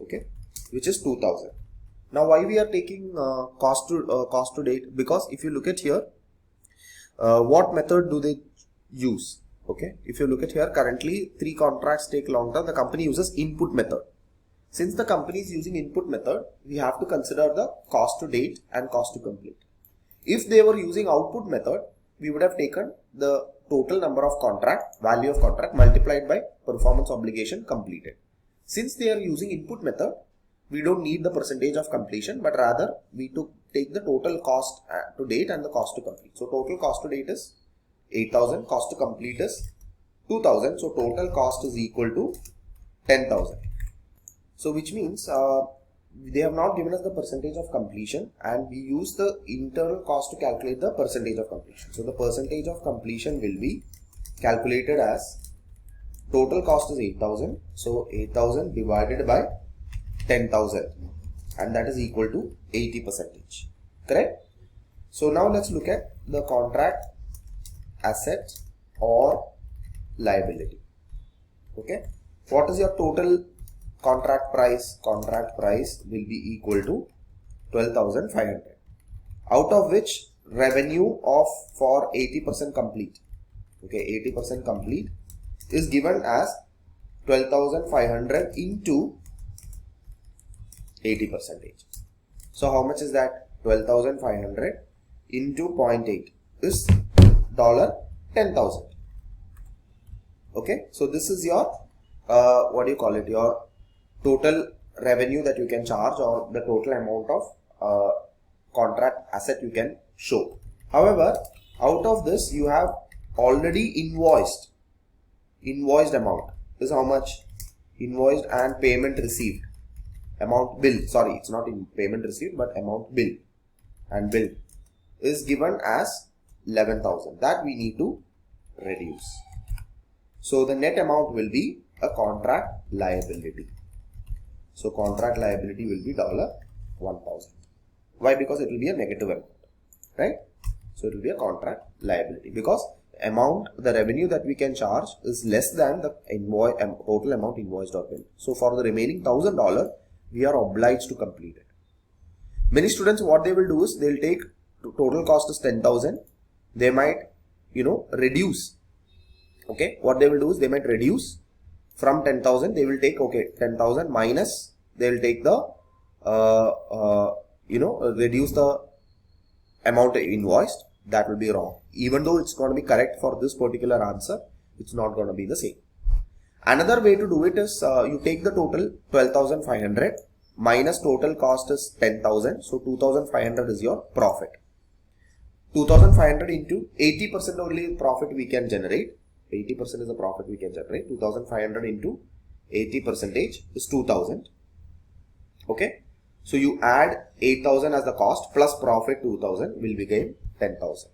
okay, which is 2,000. Now why we are taking cost to date? Because if you look at here, what method do they use? Okay, if you look at here, currently 3 contracts take long term. The company uses input method. Since the company is using input method, we have to consider the cost to date and cost to complete. If they were using output method, we would have taken the total number of contract, value of contract multiplied by performance obligation completed. Since they are using input method, we don't need the percentage of completion, but rather we take the total cost to date and the cost to complete. So total cost to date is 8,000, cost to complete is 2,000. So total cost is equal to 10,000. So which means they have not given us the percentage of completion, and we use the internal cost to calculate the percentage of completion. So the percentage of completion will be calculated as total cost is 8,000. So 8,000 divided by 10,000, and that is equal to 80%. Correct? So now let's look at the contract asset or liability. Okay. What is your total contract price? Contract price will be equal to 12,500, out of which revenue of for 80% complete, okay, 80% complete is given as 12,500 into 80%. So how much is that? 12,500 into 0.8 is $10,000. Okay, so this is your what do you call it, your total revenue that you can charge, or the total amount of contract asset you can show. However, out of this you have already invoiced amount is how much? Invoiced and payment received, amount bill, sorry, it's not in payment received but amount bill, and bill is given as 11,000. that we need to reduce. So the net amount will be a contract liability. So contract liability will be $1,000. Why? Because it will be a negative amount, right? So it will be a contract liability because amount, the revenue that we can charge is less than the total amount invoiced or billed. So for the remaining $1,000, we are obliged to complete it. Many students, what they will do is they'll take total cost is 10,000. They might, reduce. Okay, what they will do is they might reduce from 10,000. They will take 10,000 minus. They will take the reduce the amount invoiced. That will be wrong. Even though it's going to be correct for this particular answer, it's not going to be the same. Another way to do it is you take the total 12,500 minus total cost is 10,000. So 2,500 is your profit. 2,500 into 80% only profit we can generate. 80% is the profit we can generate. 2,500 into 80% is 2,000. Okay. So you add 8,000 as the cost plus profit 2,000 will become 10,000.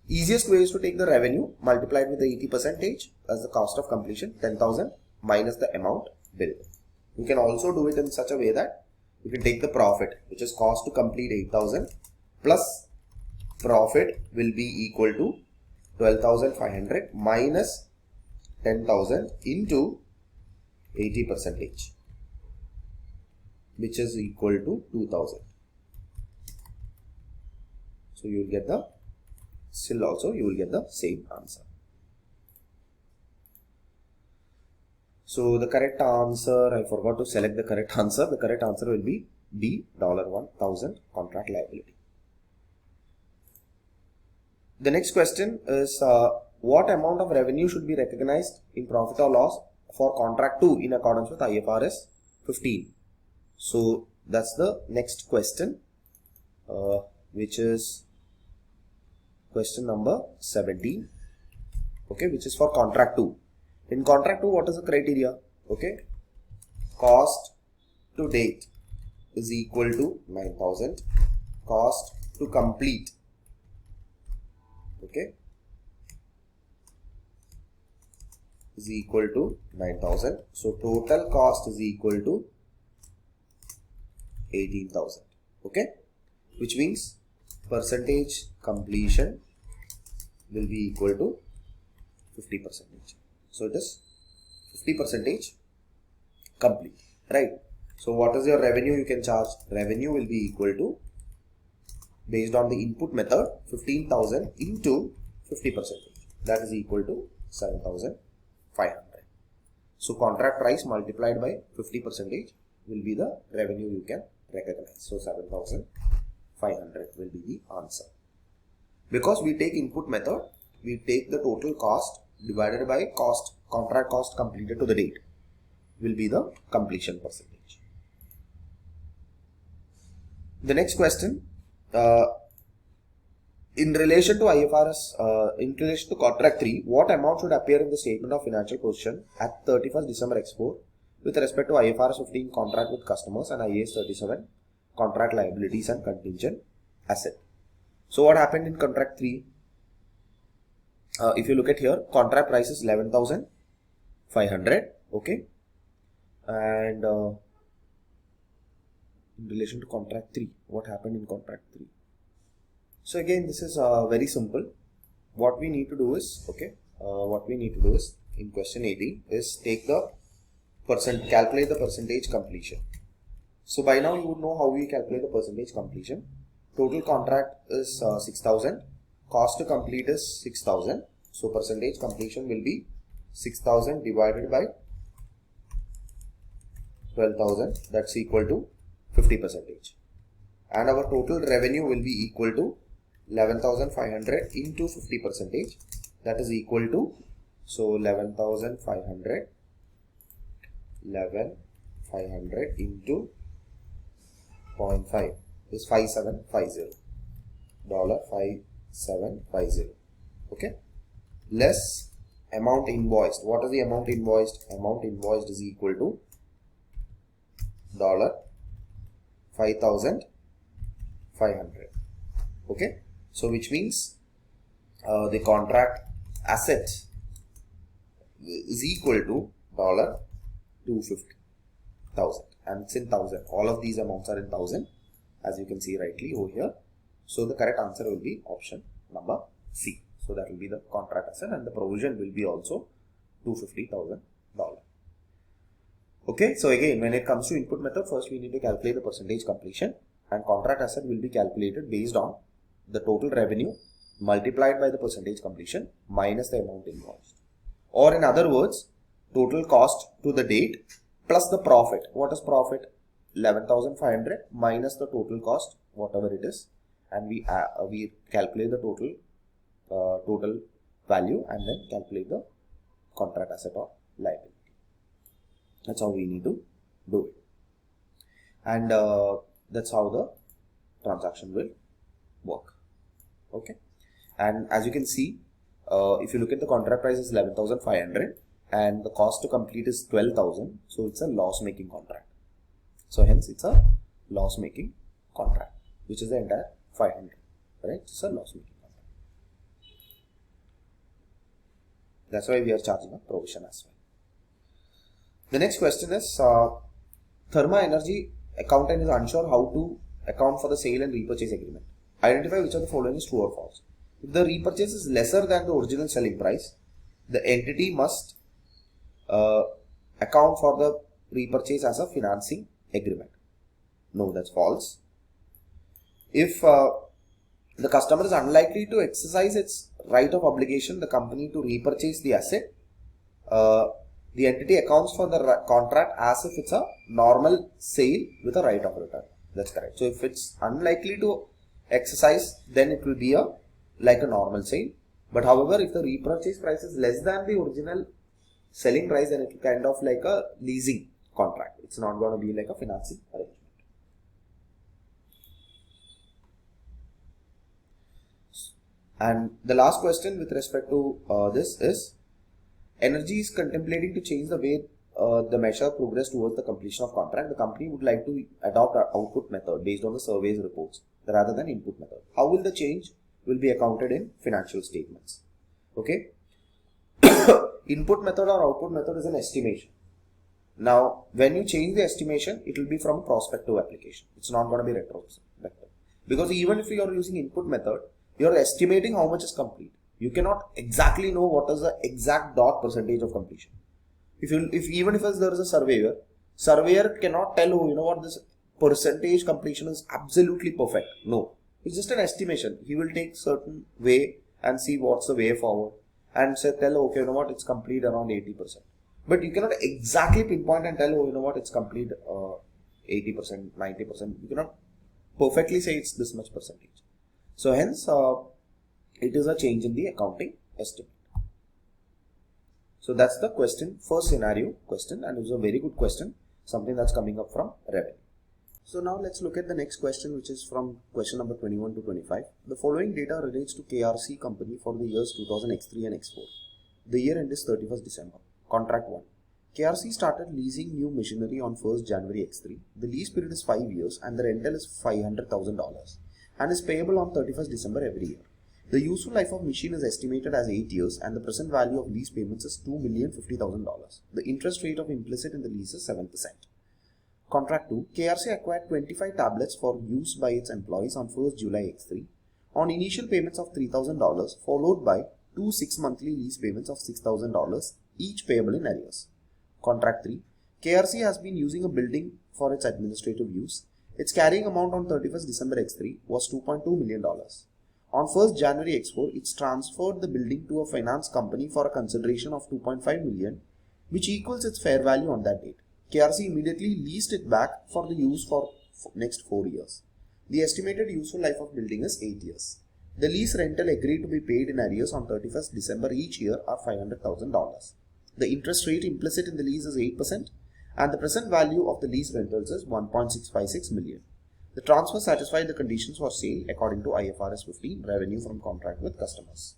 Easiest way is to take the revenue multiplied with the 80% as the cost of completion, 10,000 minus the amount billed. You can also do it in such a way that you can take the profit, which is cost to complete 8,000 plus profit will be equal to 12,500 minus 10,000 into 80%, which is equal to 2,000. So you will get the, still also you will get the same answer. So the correct answer, I forgot to select the correct answer. The correct answer will be B, $1,000 contract liability. The next question is what amount of revenue should be recognized in profit or loss for contract 2 in accordance with IFRS 15. So that's the next question, which is question number 17, okay, which is for contract 2. In contract 2, what is the criteria? Okay, cost to date is equal to 9,000, cost to complete, okay, is equal to 9,000. So total cost is equal to 18,000, okay, which means percentage completion will be equal to 50%. So it is 50% complete, right? So what is your revenue you can charge? Revenue will be equal to, based on the input method, 15,000 into 50%. That is equal to 7,500. So contract price multiplied by 50% will be the revenue you can recognize. So 7,500 will be the answer. Because we take input method, we take the total cost divided by cost, contract cost completed to the date will be the completion percentage. The next question, in relation to IFRS, in relation to contract 3, what amount should appear in the statement of financial position at 31st December X4 with respect to IFRS 15 contract with customers and IAS 37 contract liabilities and contingent asset? So what happened in contract 3? If you look at here, contract price is 11,500, okay, and in relation to contract 3, what happened in contract 3? So again, this is very simple. What we need to do is, in question 18 is take the calculate the percentage completion. So by now you would know how we calculate the percentage completion. Total contract is 6,000. Cost to complete is 6,000. So percentage completion will be 6,000 divided by 12,000. That's equal to 50%. And our total revenue will be equal to 11,500 into 50%. That is equal to, so 11,500 into 0.5 is 5750 $5750. Okay, less amount invoiced. What is the amount invoiced? Amount invoiced is equal to $5,500. Okay, so which means the contract asset is equal to $250,000, and it's in 1,000. All of these amounts are in 1,000, as you can see rightly over here. So the correct answer will be option number C. So that will be the contract asset, and the provision will be also $250,000. Okay, so again, when it comes to input method, first we need to calculate the percentage completion, and contract asset will be calculated based on the total revenue multiplied by the percentage completion minus the amount invoiced. Or in other words, total cost to the date plus the profit. What is profit? 11,500 minus the total cost, whatever it is, and we calculate the total value and then calculate the contract asset or liability. That's how we need to do it, and that's how the transaction will work. Okay, and as you can see, if you look at the contract price is 11,500 and the cost to complete is 12,000, so it's a loss-making contract. So hence it's a loss-making contract, which is the entire 500, right? It's a loss-making contract. That's why we are charging a provision as well. The next question is, Therma Energy accountant is unsure how to account for the sale and repurchase agreement. Identify which of the following is true or false. If the repurchase is lesser than the original selling price, the entity must account for the repurchase as a financing agreement. No, that's false. If the customer is unlikely to exercise its right of obligation, the company to repurchase the asset, the entity accounts for the contract as if it's a normal sale with a right of return. That's correct. So if it's unlikely to exercise, then it will be like a normal sale. But however, if the repurchase price is less than the original selling price, then it will kind of like a leasing contract. It's not going to be like a financing arrangement. And the last question with respect to this is, Energy is contemplating to change the way the measure progress towards the completion of contract. The company would like to adopt an output method based on the survey's reports rather than input method. How will the change will be accounted in financial statements? Okay. Input method or output method is an estimation. Now, when you change the estimation, it will be from a prospective application. It's not going to be retrospective. Because even if you are using input method, you are estimating how much is complete. You cannot exactly know what is the exact dot percentage of completion. Even if there is a surveyor cannot tell, oh, you know what, this percentage completion is absolutely perfect. No, it's just an estimation. He will take certain way and see what's the way forward and say, tell, okay, you know what, it's complete around 80%. But you cannot exactly pinpoint and tell, oh, you know what, it's complete 80%, 90%. You cannot perfectly say it's this much percentage. So hence, it is a change in the accounting estimate. So that's the question, first scenario question, and it was a very good question, something that's coming up from revenue. So now let's look at the next question, which is from question number 21 to 25. The following data relates to KRC company for the years 2000 X3 and X4. The year end is 31st December. Contract 1. KRC started leasing new machinery on 1st January X3. The lease period is 5 years and the rental is $500,000 and is payable on 31st December every year. The useful life of machine is estimated as 8 years and the present value of lease payments is $2,050,000. The interest rate of implicit in the lease is 7%. Contract 2. KRC acquired 25 tablets for use by its employees on 1st July X3 on initial payments of $3,000 followed by 2 6-monthly lease payments of $6,000 each payable in arrears. Contract 3. KRC has been using a building for its administrative use. Its carrying amount on 31st December X3 was $2.2 million. On 1st January X4, it's transferred the building to a finance company for a consideration of $2.5 million, which equals its fair value on that date. KRC immediately leased it back for the use for next 4 years. The estimated useful life of building is 8 years. The lease rental agreed to be paid in arrears on 31st December each year are $500,000. The interest rate implicit in the lease is 8% and the present value of the lease rentals is $1.656 million. The transfer satisfied the conditions for sale according to IFRS 15 revenue from contract with customers.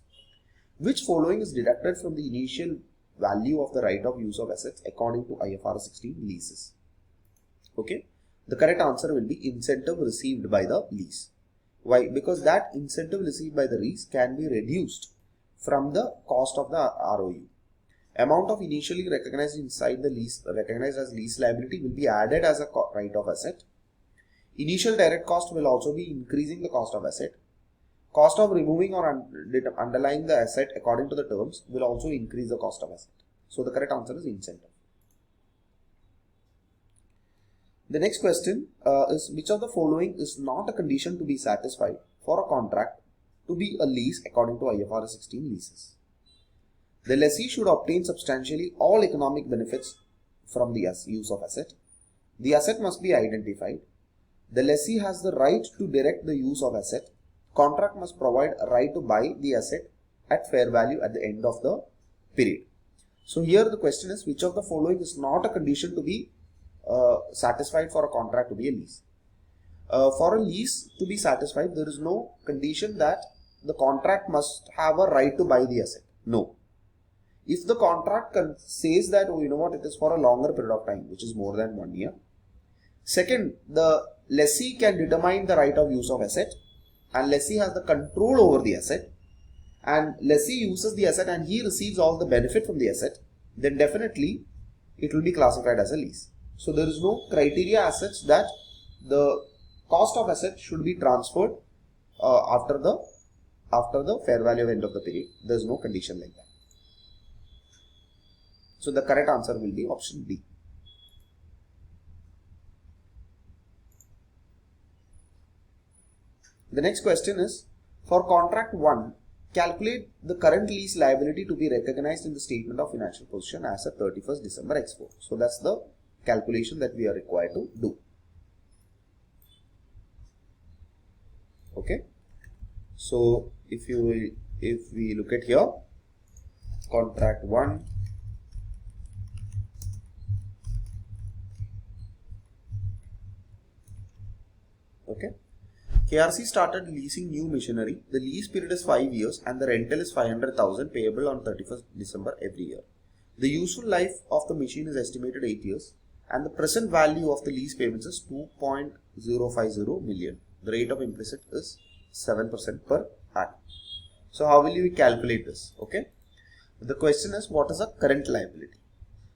Which following is deducted from the initial value of the right of use of assets according to IFRS 16 leases? Okay, the correct answer will be incentive received by the lease. Why? Because that incentive received by the lease can be reduced from the cost of the ROU. Amount of initially recognized inside the lease, recognized as lease liability, will be added as a right of asset. Initial direct cost will also be increasing the cost of asset. Cost of removing or underlying the asset according to the terms will also increase the cost of asset. So the correct answer is incentive. The next question is which of the following is not a condition to be satisfied for a contract to be a lease according to IFRS 16 leases? The lessee should obtain substantially all economic benefits from the use of asset. The asset must be identified. The lessee has the right to direct the use of asset. Contract must provide a right to buy the asset at fair value at the end of the period. So here the question is which of the following is not a condition to be satisfied for a contract to be a lease? For a lease to be satisfied, there is no condition that the contract must have a right to buy the asset. No. If the contract says that, oh, you know what, it is for a longer period of time, which is more than 1 year. Second, the lessee can determine the right of use of asset and lessee has the control over the asset and lessee uses the asset and he receives all the benefit from the asset, then definitely it will be classified as a lease. So there is no criteria as such that the cost of asset should be transferred after the fair value end of the period. There is no condition like that. So the correct answer will be option B. The next question is, for contract 1, calculate the current lease liability to be recognized in the statement of financial position as of 31st December X4. So that's the calculation that we are required to do. Okay. So if we look at here, contract 1, okay. KRC started leasing new machinery. The lease period is 5 years and the rental is $500,000 payable on 31st December every year. The useful life of the machine is estimated 8 years and the present value of the lease payments is $2.050 million. The rate of implicit is 7% per annum. So how will you calculate this? Okay. The question is what is the current liability?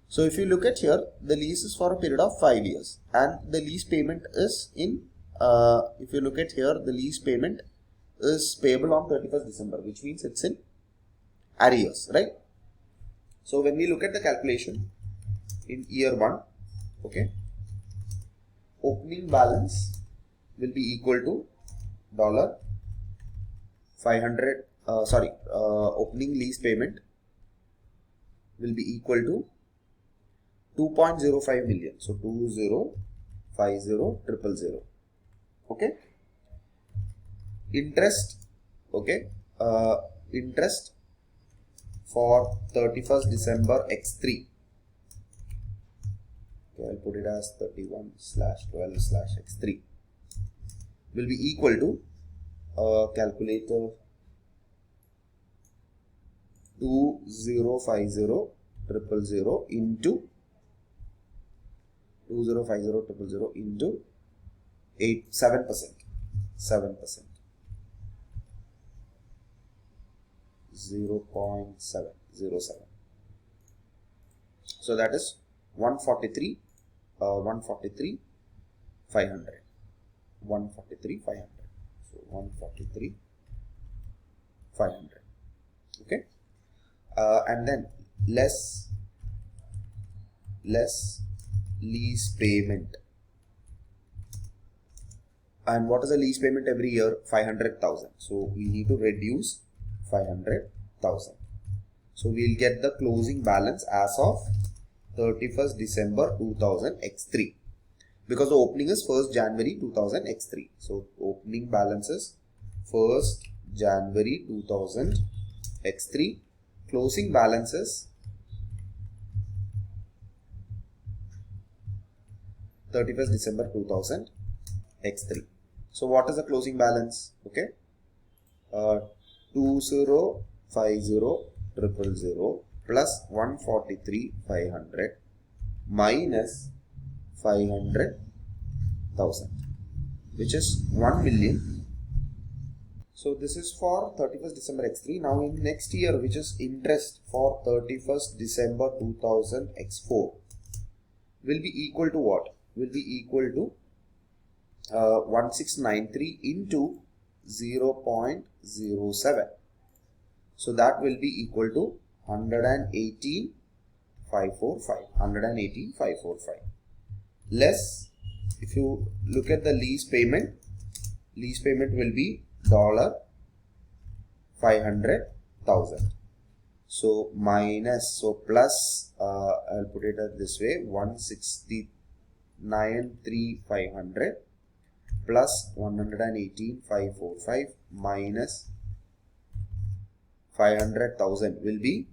So if you look at here, the lease is for a period of 5 years and the lease payment is in if you look at here, the lease payment is payable on 31st December, which means it's in arrears, right? So when we look at the calculation in year 1, okay, opening balance will be equal to $500, opening lease payment will be equal to 2.05 million. So 2050,000. Okay. Interest, okay, interest for 31st December X3. Okay, I'll put it as 31/12/X3 will be equal to calculator 2050,000 into 2050,000 into 7%. 0.707. So that is 143,500. So 143,500. Okay. And then less lease payment. And what is the lease payment every year? 500,000. So we need to reduce 500,000. So we'll get the closing balance as of 31st December 2000 X3, because the opening is 1st January 2000 X3. So opening balance is 1st January 2000 X3. Closing balance is 31st December 2000 X3. So what is the closing balance? Okay, 2050,000 plus 143,500 minus 500,000, which is 1 million. So this is for 31st December X3. Now in next year, which is interest for 31st December 2000 X4, will be equal to what? Will be equal to 1693 into 0.07. So that will be equal to 118,545. Less, if you look at the lease payment will be $500,000. So minus, so plus, I'll put it at this way, 169,300 plus 118,545 minus 500,000 will be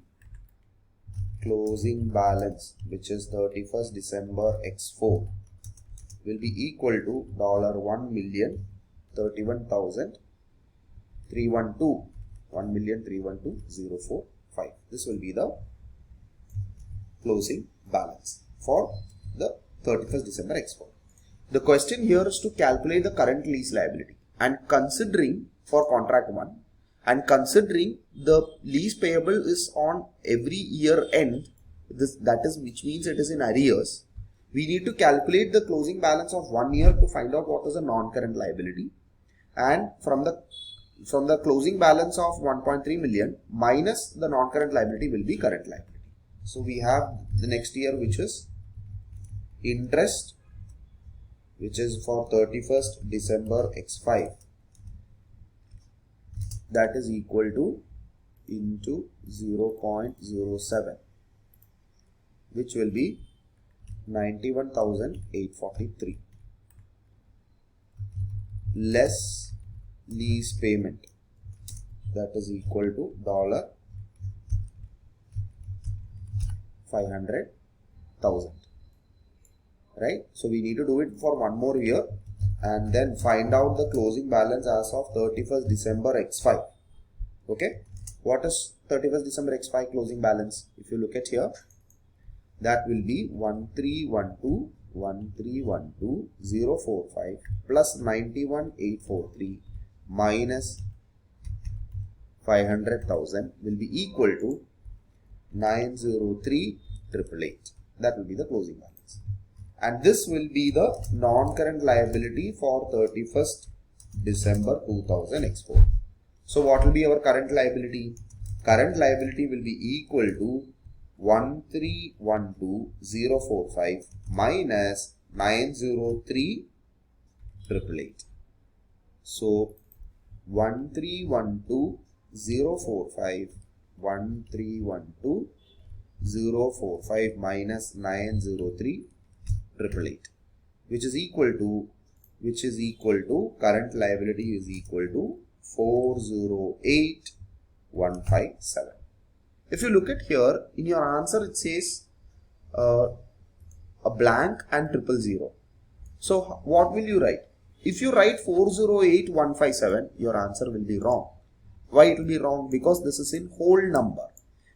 closing balance, which is 31st December X4, will be equal to $1,312,045. This will be the closing balance for the 31st December X4. The question here is to calculate the current lease liability, and considering for contract 1, and considering the lease payable is on every year end, which means it is in arrears, we need to calculate the closing balance of 1 year to find out what is the non-current liability, and from the closing balance of 1.3 million minus the non-current liability will be current liability. So we have the next year, which is interest, which is for 31st December X5, that is equal to into 0.07, which will be 91,843, less lease payment, that is equal to $500,000, right? So we need to do it for one more year and then find out the closing balance as of 31st December X5. Okay, what is 31st December X5 closing balance? If you look at here, that will be 1312,045 plus 91,843 minus 500,000 will be equal to 903,888. That will be the closing balance, and this will be the non-current liability for 31st December 2000 X4. So what will be our current liability? current liability will be equal to 1312045 minus 903,888. So 1312045 1312045 minus 903,888, which is equal to current liability is equal to 408,157. If you look at here in your answer, it says a blank and 000. So what will you write? If you write 408,157, your answer will be wrong. Why it will be wrong? Because this is in whole number.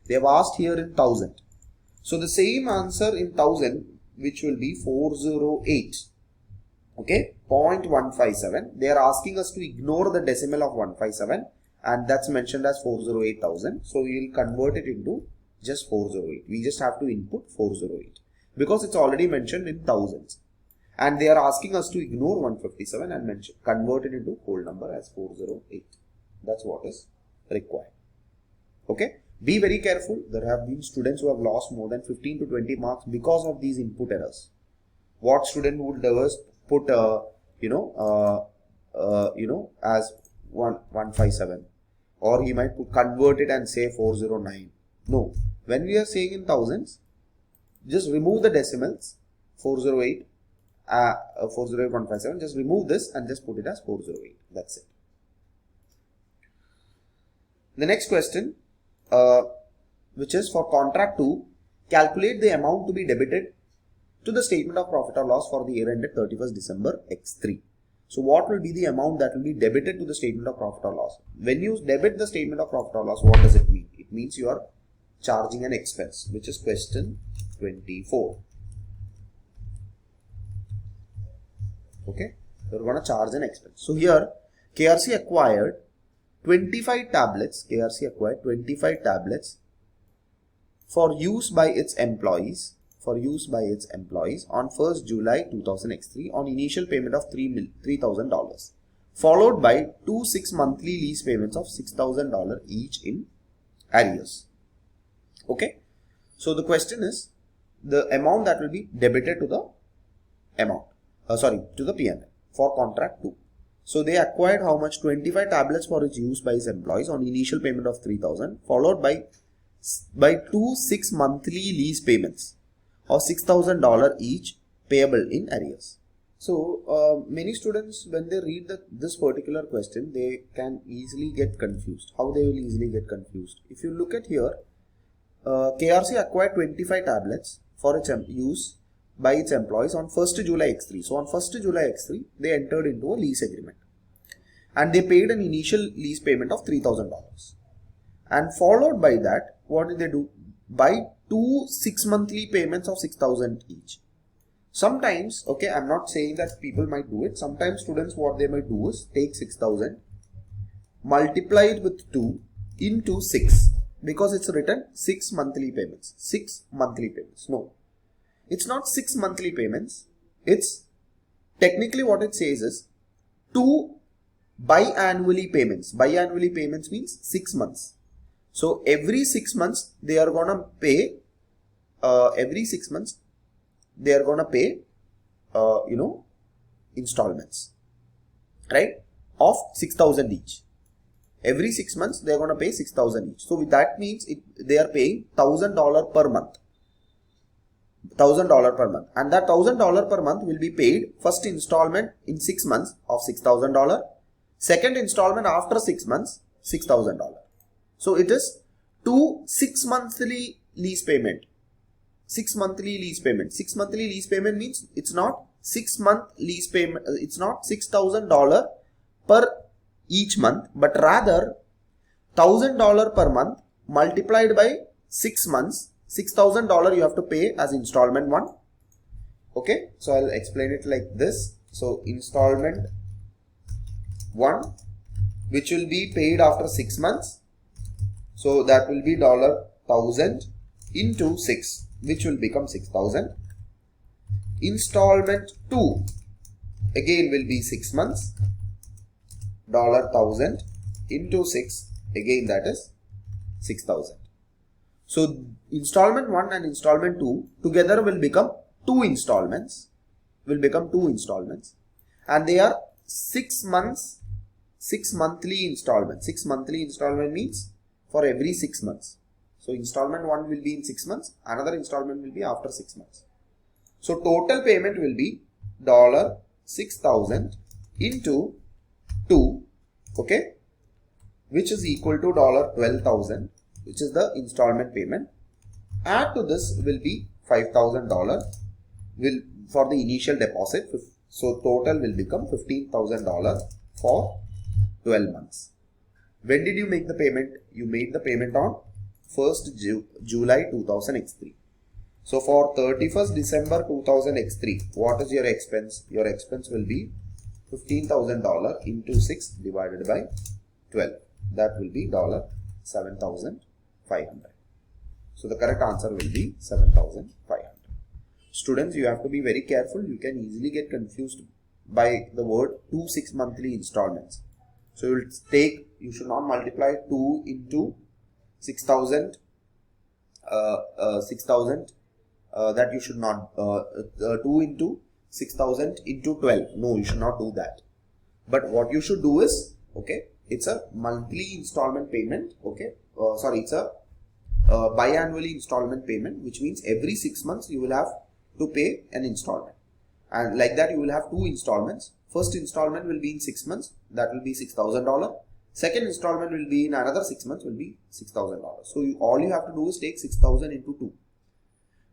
They have asked here in 1000. So the same answer in 1000, which will be 408. Okay, 0.157. They are asking us to ignore the decimal of 157, and that's mentioned as 408,000. So we will convert it into just 408. We just have to input 408 because it's already mentioned in thousands. And they are asking us to ignore 157 and convert it into whole number as 408. That's what is required. Okay. Be very careful. There have been students who have lost more than 15 to 20 marks because of these input errors. What student would do put as 157, or he might convert it and say 409. No. When we are saying in thousands, just remove the decimals 408. 408,157, just remove this and just put it as 408. That's it. The next question, which is for contract 2, calculate the amount to be debited to the statement of profit or loss for the year ended 31st December X3. So what will be the amount that will be debited to the statement of profit or loss? When you debit the statement of profit or loss, what does it mean? It means you are charging an expense, which is question 24. Okay, we're going to charge an expense. So here KRC acquired 25 tablets. KRC acquired 25 tablets for use by its employees. On 1st July 2003 on initial payment of $3,000, followed by 2 6 monthly lease payments of $6,000 each in arrears. Okay, so the question is the amount that will be debited to the to the P&L for contract 2. So they acquired how much? 25 tablets for its use by its employees on initial payment of $3,000, followed by 2 6 monthly lease payments of $6,000 each payable in arrears. So many students, when they read this particular question, they can easily get confused. How they will easily get confused? If you look at here, KRC acquired 25 tablets for its use by its employees on 1st July X3. So on 1st July X3, they entered into a lease agreement and they paid an initial lease payment of $3,000. And followed by that, what did they do? By 2 6 monthly payments of 6,000 each. Sometimes, okay, I'm not saying that people might do it. Sometimes students, what they might do is take 6,000, multiply it with 2 into 6, because it's written 6 monthly payments. 6 monthly payments. No. It's not 6 monthly payments. It's technically what it says is 2 biannually payments. Biannually payments means 6 months. So every 6 months they are gonna pay. Installments, right, of 6,000 each. Every 6 months they are gonna pay 6,000 each. So that means they are paying $1,000 per month. $1,000 per month, and that $1,000 per month will be paid first installment in 6 months of $6,000, second installment after 6 months $6,000. So it is 2 6 monthly lease payment. 6 monthly lease payment. 6 monthly lease payment means it's not 6 month lease payment. It's not $6,000 per each month, but rather $1,000 per month multiplied by 6 months. $6,000 you have to pay as installment 1. Okay, so I'll explain it like this. So installment 1, which will be paid after 6 months. So that will be $1,000 into 6, which will become 6,000. Installment 2 again will be 6 months. $1,000 into 6, again that is 6,000. So installment 1 and installment 2 together will become 2 installments. And they are 6 months, 6 monthly installments. 6 monthly installment means for every 6 months. So installment 1 will be in 6 months, another installment will be after 6 months. So total payment will be $6,000 into 2, okay, which is equal to $12,000, which is the installment payment. Add to this will be $5,000 will for the initial deposit. So total will become $15,000 for 12 months. When did you make the payment? You made the payment on 1st July 2003. So for 31st December 2003, what is your expense? Your expense will be $15,000 into 6 divided by 12. That will be $7,500. So the correct answer will be 7,500. Students, you have to be very careful. You can easily get confused by the word 2 6 monthly installments. So you should not multiply 2 into 6,000, 6,000, that you should not, 2 into 6,000 into 12. No, you should not do that. But what you should do is, okay, it's a monthly installment payment, okay, it's a biannually installment payment, which means every 6 months you will have to pay an installment. And like that you will have 2 installments. First installment will be in 6 months, that will be $6,000. Second installment will be in another 6 months, will be $6,000. So all you have to do is take 6,000 into 2.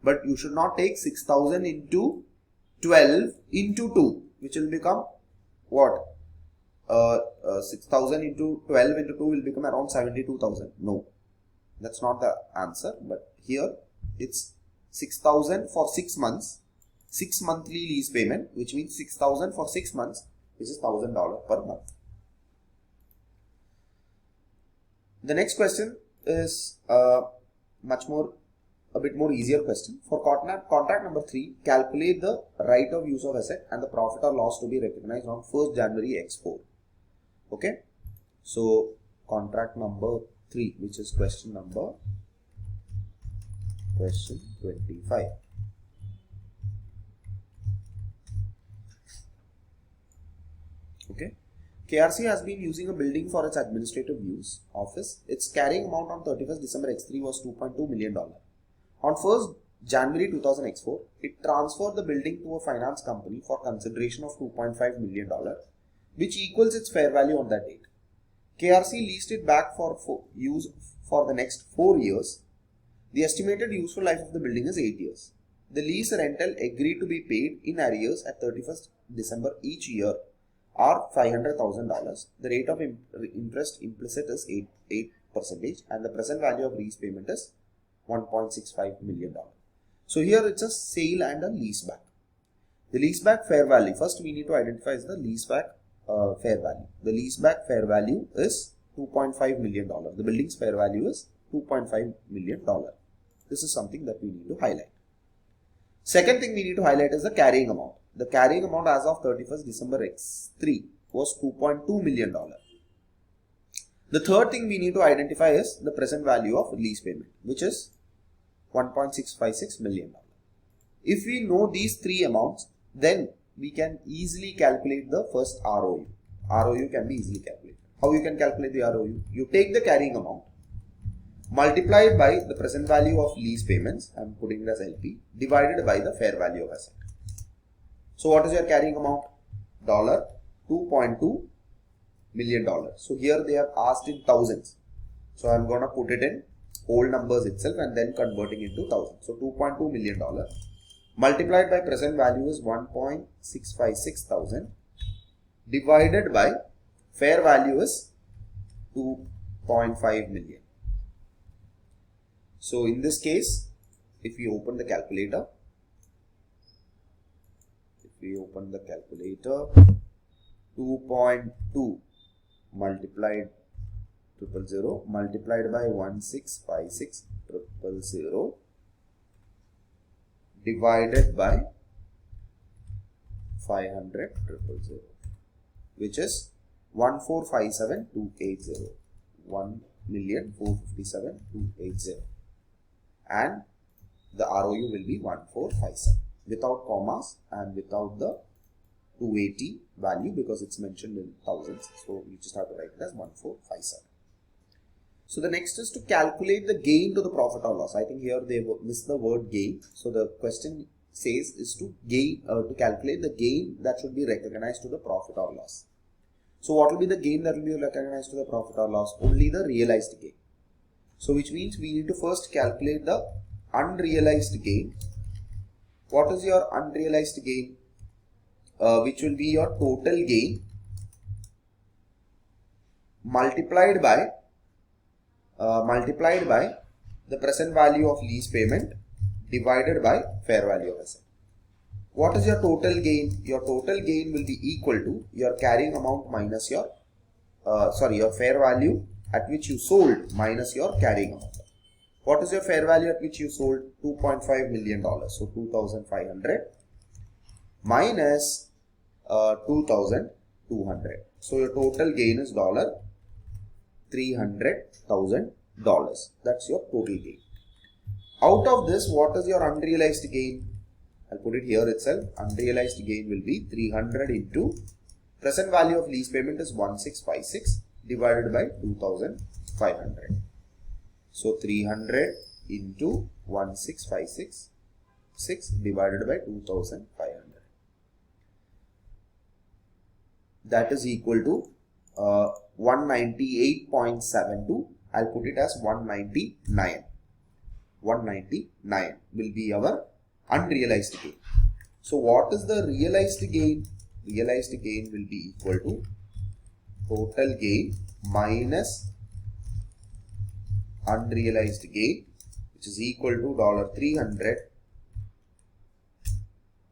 But you should not take 6,000 into 12 into 2, which will become what? 6,000 into 12 into 2 will become around 72,000. No, that's not the answer. But here it's 6,000 for 6 months, 6 monthly lease payment, which means 6,000 for 6 months, which is $1,000 per month. The next question is a bit more easier question. For contract number 3, calculate the right of use of asset and the profit or loss to be recognized on 1st January X4. Okay, so contract number 3, which is question 25. Okay, KRC has been using a building for its administrative use office. Its carrying amount on 31st December X3 was $2.2 million. On 1st January 2004, it transferred the building to a finance company for consideration of $2.5 million, which equals its fair value on that date. KRC leased it back for use for the next 4 years. The estimated useful life of the building is 8 years. The lease rental agreed to be paid in arrears at 31st December each year are $500,000. The rate of interest implicit is 8%, and the present value of lease payment is $1.65 million. So here it's a sale and a leaseback. The leaseback fair value, first we need to identify is the leaseback fair value. The leaseback fair value is $2.5 million. The building's fair value is $2.5 million. This is something that we need to highlight. Second thing we need to highlight is the carrying amount. The carrying amount as of 31st December X3 was $2.2 million. The third thing we need to identify is the present value of lease payment, which is $1.656 million. If we know these three amounts, then we can easily calculate the first ROU. ROU can be easily calculated. How you can calculate the ROU? You take the carrying amount, multiply it by the present value of lease payments, I am putting it as LP, divided by the fair value of asset. So what is your carrying amount? $2.2 million. So here they have asked in thousands. So I am going to put it in whole numbers itself and then converting into thousands. So $2.2 million multiplied by present value is 1.656 thousand divided by fair value is 2.5 million. So in this case, if we open the calculator, 2.2 multiplied 000 multiplied by 1.656 divided by 500 which is 1457280. 1,457,280 and the ROU will be 1,457 without commas and without the 280 value because it's mentioned in thousands. So you just have to write it as 1,457. So the next is to calculate the gain to the profit or loss. I think here they missed the word gain. So the question says is to calculate the gain that should be recognized to the profit or loss. So what will be the gain that will be recognized to the profit or loss? Only the realized gain. So which means we need to first calculate the unrealized gain. What is your unrealized gain? Which will be your total gain multiplied by the present value of lease payment divided by fair value of asset. What is your total gain? Your total gain will be equal to your carrying amount minus your fair value at which you sold minus your carrying amount. What is your fair value at which you sold? $2.5 million. So 2,500 minus 2,200. So your total gain is $300,000. That's your total gain. Out of this, what is your unrealized gain? I'll put it here itself. Unrealized gain will be 300 into present value of lease payment is 1,656 divided by 2,500. So 300 into 1,656 divided by 2,500. That is equal to 198.72. I'll put it as 199. 199 will be our unrealized gain. So what is the realized gain? Realized gain will be equal to total gain minus unrealized gain, which is equal to $300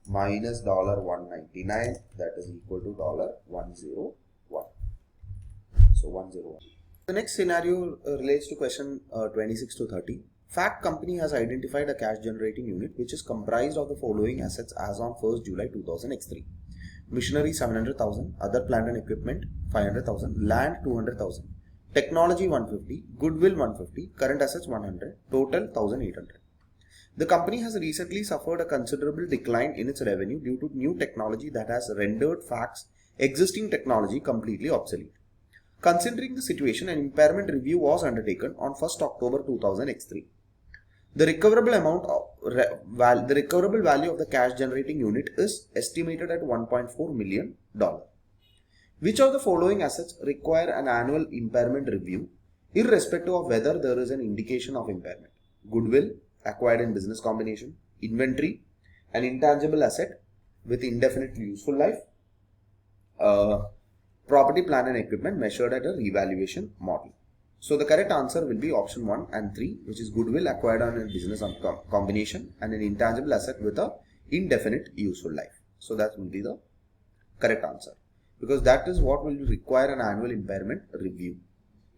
minus $199, that is equal to $101. So 101. The next scenario relates to question 26 to 30. Fact company has identified a cash generating unit which is comprised of the following assets as on 1st July 2000 X3. Machinery 700,000, other plant and equipment 500,000, land 200,000, technology 150, goodwill 150, current assets 100, total 1,800. The company has recently suffered a considerable decline in its revenue due to new technology that has rendered Fact's existing technology completely obsolete. Considering the situation, an impairment review was undertaken on 1st October 2000 X3. The recoverable value of the cash generating unit is estimated at $1.4 million. Which of the following assets require an annual impairment review irrespective of whether there is an indication of impairment? Goodwill acquired in business combination, inventory, an intangible asset with indefinite useful life, property, plant and equipment measured at a revaluation model. So the correct answer will be option 1 and 3, which is goodwill acquired on a business combination and an intangible asset with a indefinite useful life. So that will be the correct answer, because that is what will require an annual impairment review,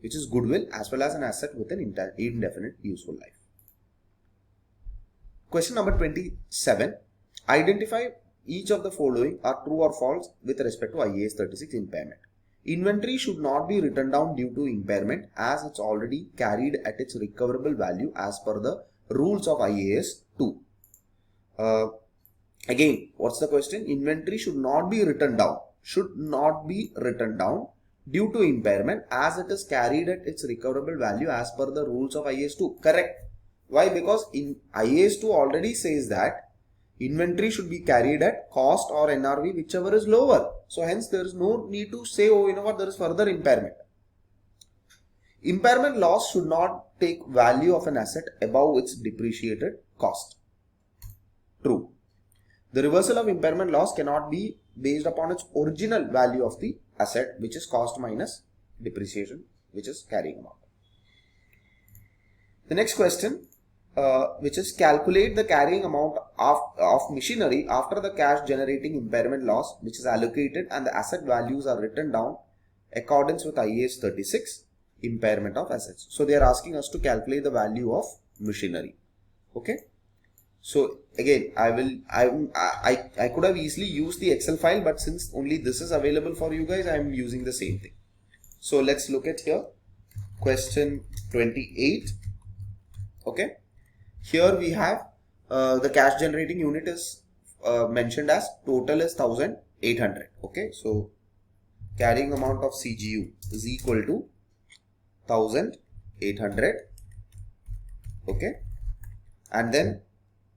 which is goodwill as well as an asset with an indefinite useful life. Question number 27. Identify each of the following are true or false with respect to IAS 36 impairment. Inventory should not be written down due to impairment as it's already carried at its recoverable value as per the rules of IAS 2. Again, what's the question? Inventory should not be written down. Should not be written down due to impairment as it is carried at its recoverable value as per the rules of IAS 2. Correct. Why? Because in IAS 2 already says that inventory should be carried at cost or NRV, whichever is lower. So hence there is no need to say, oh, you know what, there is further impairment. Impairment loss should not take value of an asset above its depreciated cost. True. The reversal of impairment loss cannot be based upon its original value of the asset, which is cost minus depreciation, which is carrying amount. The next question, which is calculate the carrying amount of machinery after the cash generating impairment loss which is allocated and the asset values are written down accordance with IAS 36 impairment of assets. So they are asking us to calculate the value of machinery. Okay. So again, I could have easily used the Excel file, but since only this is available for you guys, I am using the same thing. So let's look at here. question 28. Okay, here we have the cash generating unit is mentioned as total is 1800. Okay, so carrying amount of CGU is equal to 1800. Okay, and then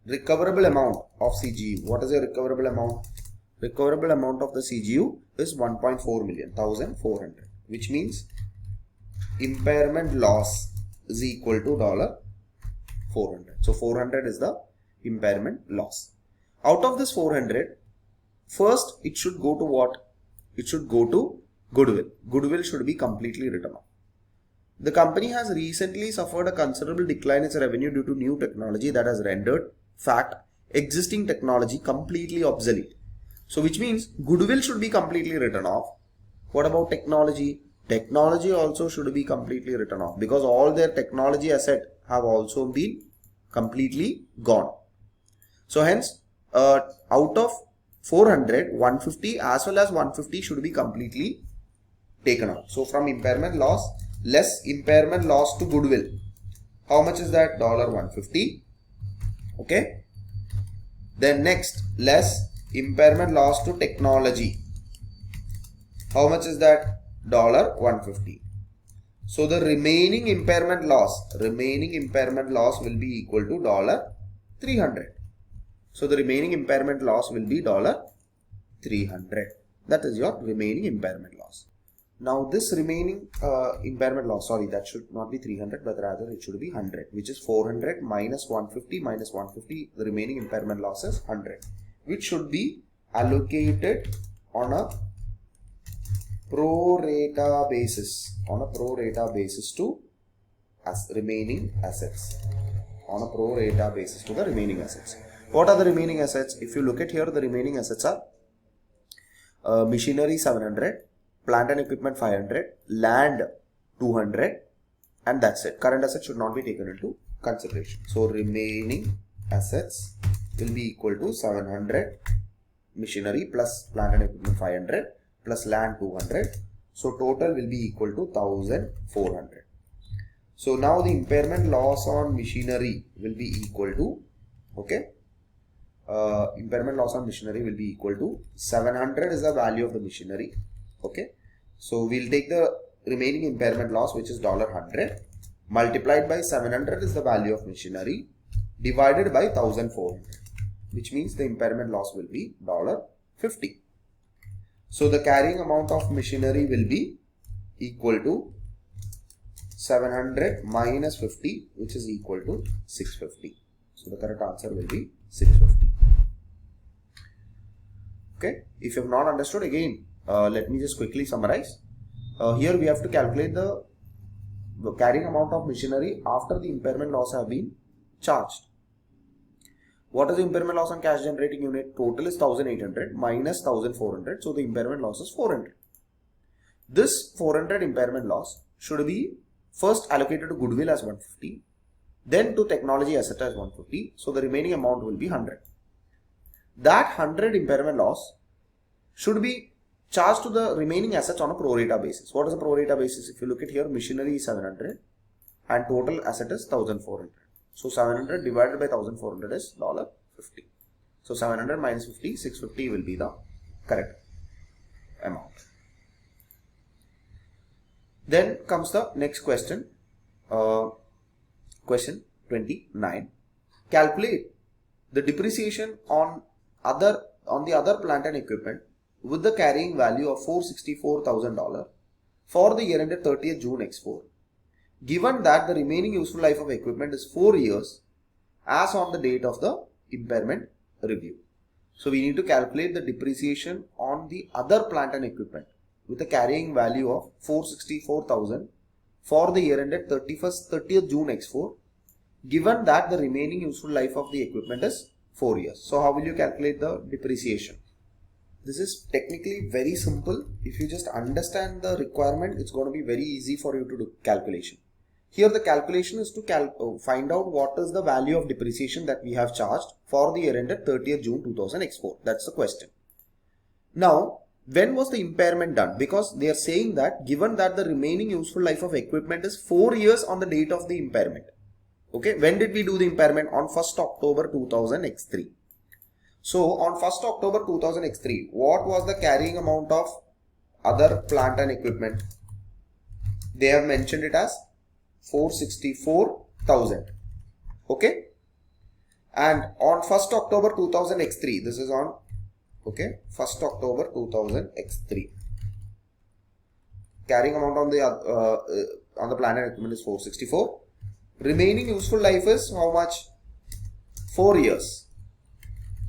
recoverable amount of CGU. What is the recoverable amount? Recoverable amount of the CGU is 1.4 million, 1400, which means impairment loss is equal to $400. So 400 is the impairment loss. Out of this 400, first it should go to what? It should go to goodwill. Goodwill should be completely written off. The company has recently suffered a considerable decline in its revenue due to new technology that has rendered existing technology completely obsolete. So which means goodwill should be completely written off. What about technology? Technology also should be completely written off because all their technology asset have also been completely gone. So hence out of 400, 150 as well as 150 should be completely taken out. So from impairment loss less impairment loss to goodwill, how much is that? $150. Okay, then next less impairment loss to technology, how much is that? $150. So the remaining impairment loss will be equal to $300. So the remaining impairment loss will be $300. That is your remaining impairment loss. Now this remaining impairment loss, sorry, that should not be 300 but rather it should be 100, which is 400 minus 150 minus 150. The remaining impairment loss is 100, which should be allocated on a pro rata basis, to remaining assets, to the remaining assets. What are the remaining assets? If you look at here, the remaining assets are machinery 700, plant and equipment 500, land 200, and that's it. Current assets should not be taken into consideration. So remaining assets will be equal to 700 machinery plus plant and equipment 500 plus land 200. So total will be equal to 1400. So now the impairment loss on machinery will be equal to, okay, impairment loss on machinery will be equal to 700 is the value of the machinery. Okay, so we'll take the remaining impairment loss, which is $100, multiplied by 700 is the value of machinery, divided by 1400, which means the impairment loss will be $50. So the carrying amount of machinery will be equal to 700 minus 50, which is equal to 650. So the correct answer will be 650. Okay, if you have not understood, again let me just quickly summarize. Here we have to calculate the carrying amount of machinery after the impairment loss have been charged. What is the impairment loss on cash generating unit? Total is 1800 minus 1400. So the impairment loss is 400. This 400 impairment loss should be first allocated to goodwill as 150, then to technology asset as 150. So the remaining amount will be 100. That 100 impairment loss should be charged to the remaining assets on a pro rata basis. What is a pro rata basis? If you look at here, machinery is 700 and total asset is 1400. So 700 divided by 1400 is $50. So 700 minus 50, 650 will be the correct amount. Then comes the next question, question 29. Calculate the depreciation on the other plant and equipment with the carrying value of $464,000 for the year ended 30th June X4, given that the remaining useful life of equipment is 4 years as on the date of the impairment review. So we need to calculate the depreciation on the other plant and equipment with a carrying value of 464,000 for the year ended 30th June X4, given that the remaining useful life of the equipment is 4 years. So how will you calculate the depreciation? This is technically very simple. If you just understand the requirement, it's going to be very easy for you to do calculation. Here the calculation is to find out what is the value of depreciation that we have charged for the year ended 30th June 2000 X4. That's the question. Now when was the impairment done? Because they are saying that given that the remaining useful life of equipment is 4 years on the date of the impairment. Okay, when did we do the impairment? On 1st October 2000 X3. So on 1st October 2000 X3, what was the carrying amount of other plant and equipment? They have mentioned it as 464,000. Okay, and on 1st October 2000 X3, this is on 1st October 2000 X3, carrying amount on the plant and equipment is 464. Remaining useful life is how much? 4 years.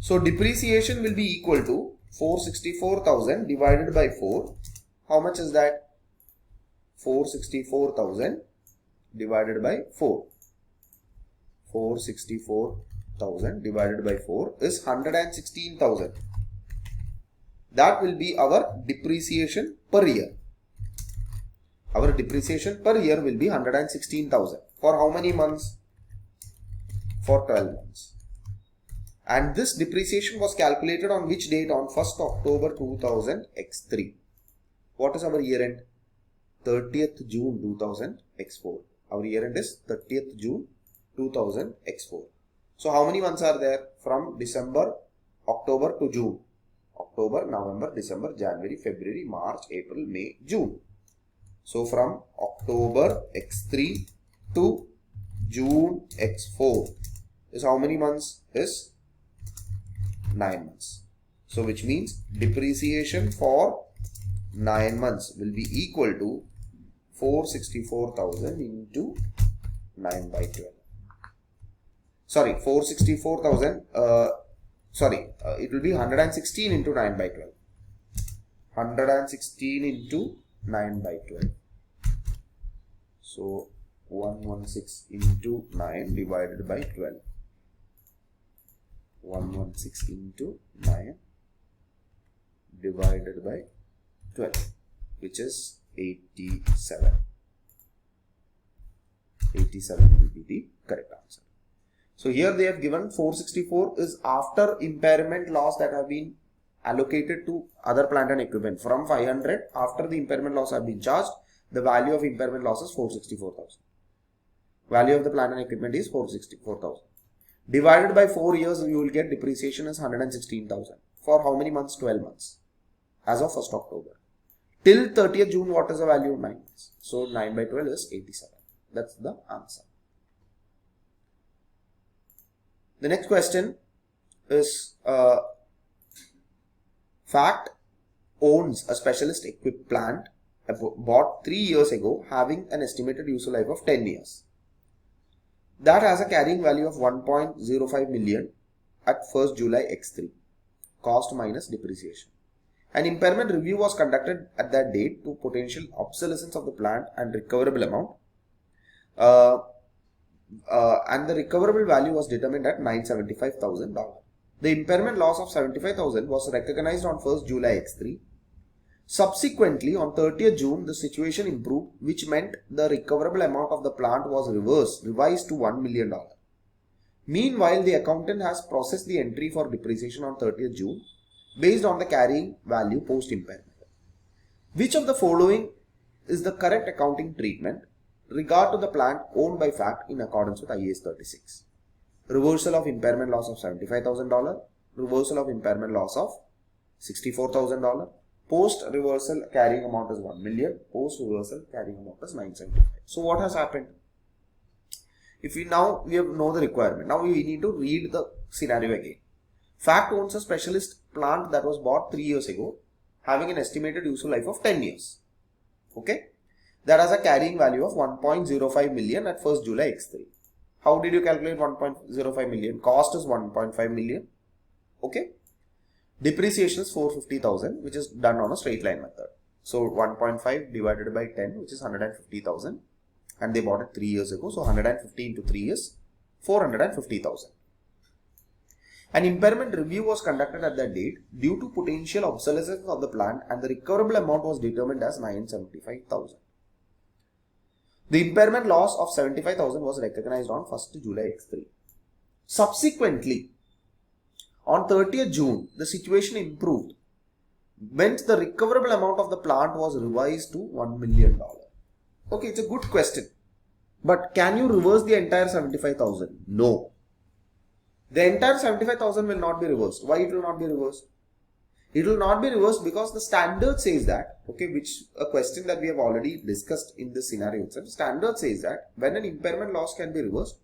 So depreciation will be equal to 464,000 divided by 4. How much is that? 464,000 divided by 4. 464,000 divided by 4 is 116,000. That will be our depreciation per year. Our depreciation per year will be 116,000. For how many months? For 12 months. And this depreciation was calculated on which date? On 1st October 2000 X3. What is our year end? 30th June 2000 X4. Our year end is 30th June 2000 X4. So how many months are there? From December, October to June. October, November, December, January, February, March, April, May, June. So from October X3 to June X4 is how many months? Is 9 months. So which means depreciation for 9 months will be equal to 464,000 into 9 by 12. Sorry, 464,000. It will be 116 into 9 by 12. 116 into 9 by 12. So 116 into 9 divided by 12. 116 into 9 divided by 12, which is 87. 87 will be the correct answer. So here they have given 464 is after impairment loss that have been allocated to other plant and equipment. From 500, after the impairment loss have been charged, the value of impairment loss is 464,000. Value of the plant and equipment is 464,000. Divided by 4 years, you will get depreciation is 116,000. For how many months? 12 months. As of 1st October. Till 30th June, what is the value of 9 months? So 9 by 12 is 87. That's the answer. The next question is fact owns a specialist equipped plant bought 3 years ago having an estimated useful life of 10 years. That has a carrying value of 1.05 million at 1st July X3. Cost minus depreciation. An impairment review was conducted at that date to potential obsolescence of the plant and recoverable amount. And the recoverable value was determined at $975,000. The impairment loss of $75,000 was recognized on 1st July X3. Subsequently, on 30th June, the situation improved, which meant the recoverable amount of the plant was revised to $1 million. Meanwhile, the accountant has processed the entry for depreciation on 30th June based on the carrying value post-impairment. Which of the following is the correct accounting treatment regard to the plant owned by fact in accordance with IAS 36? Reversal of impairment loss of $75,000, reversal of impairment loss of $64,000, post reversal carrying amount is 1 million, post reversal carrying amount is 975. So what has happened? If we know the requirement, now we need to read the scenario again. Fact owns a specialist plant that was bought 3 years ago having an estimated useful life of 10 years. Okay, that has a carrying value of 1.05 million at 1st July X3. How did you calculate 1.05 million? Cost is 1.5 million. Okay. Depreciation is 450,000, which is done on a straight line method. So 1.5 divided by 10, which is 150,000. And they bought it 3 years ago. So 150 into 3 is 450,000. An impairment review was conducted at that date due to potential obsolescence of the plant, and the recoverable amount was determined as 975,000. The impairment loss of 75,000 was recognized on 1st July X3. Subsequently, on 30th June, the situation improved, meant the recoverable amount of the plant was revised to $1 million. Okay, it's a good question. But can you reverse the entire 75,000? No. The entire 75,000 will not be reversed. Why it will not be reversed? It will not be reversed because the standard says that, okay, which a question that we have already discussed in this scenario itself. Standard says that when an impairment loss can be reversed,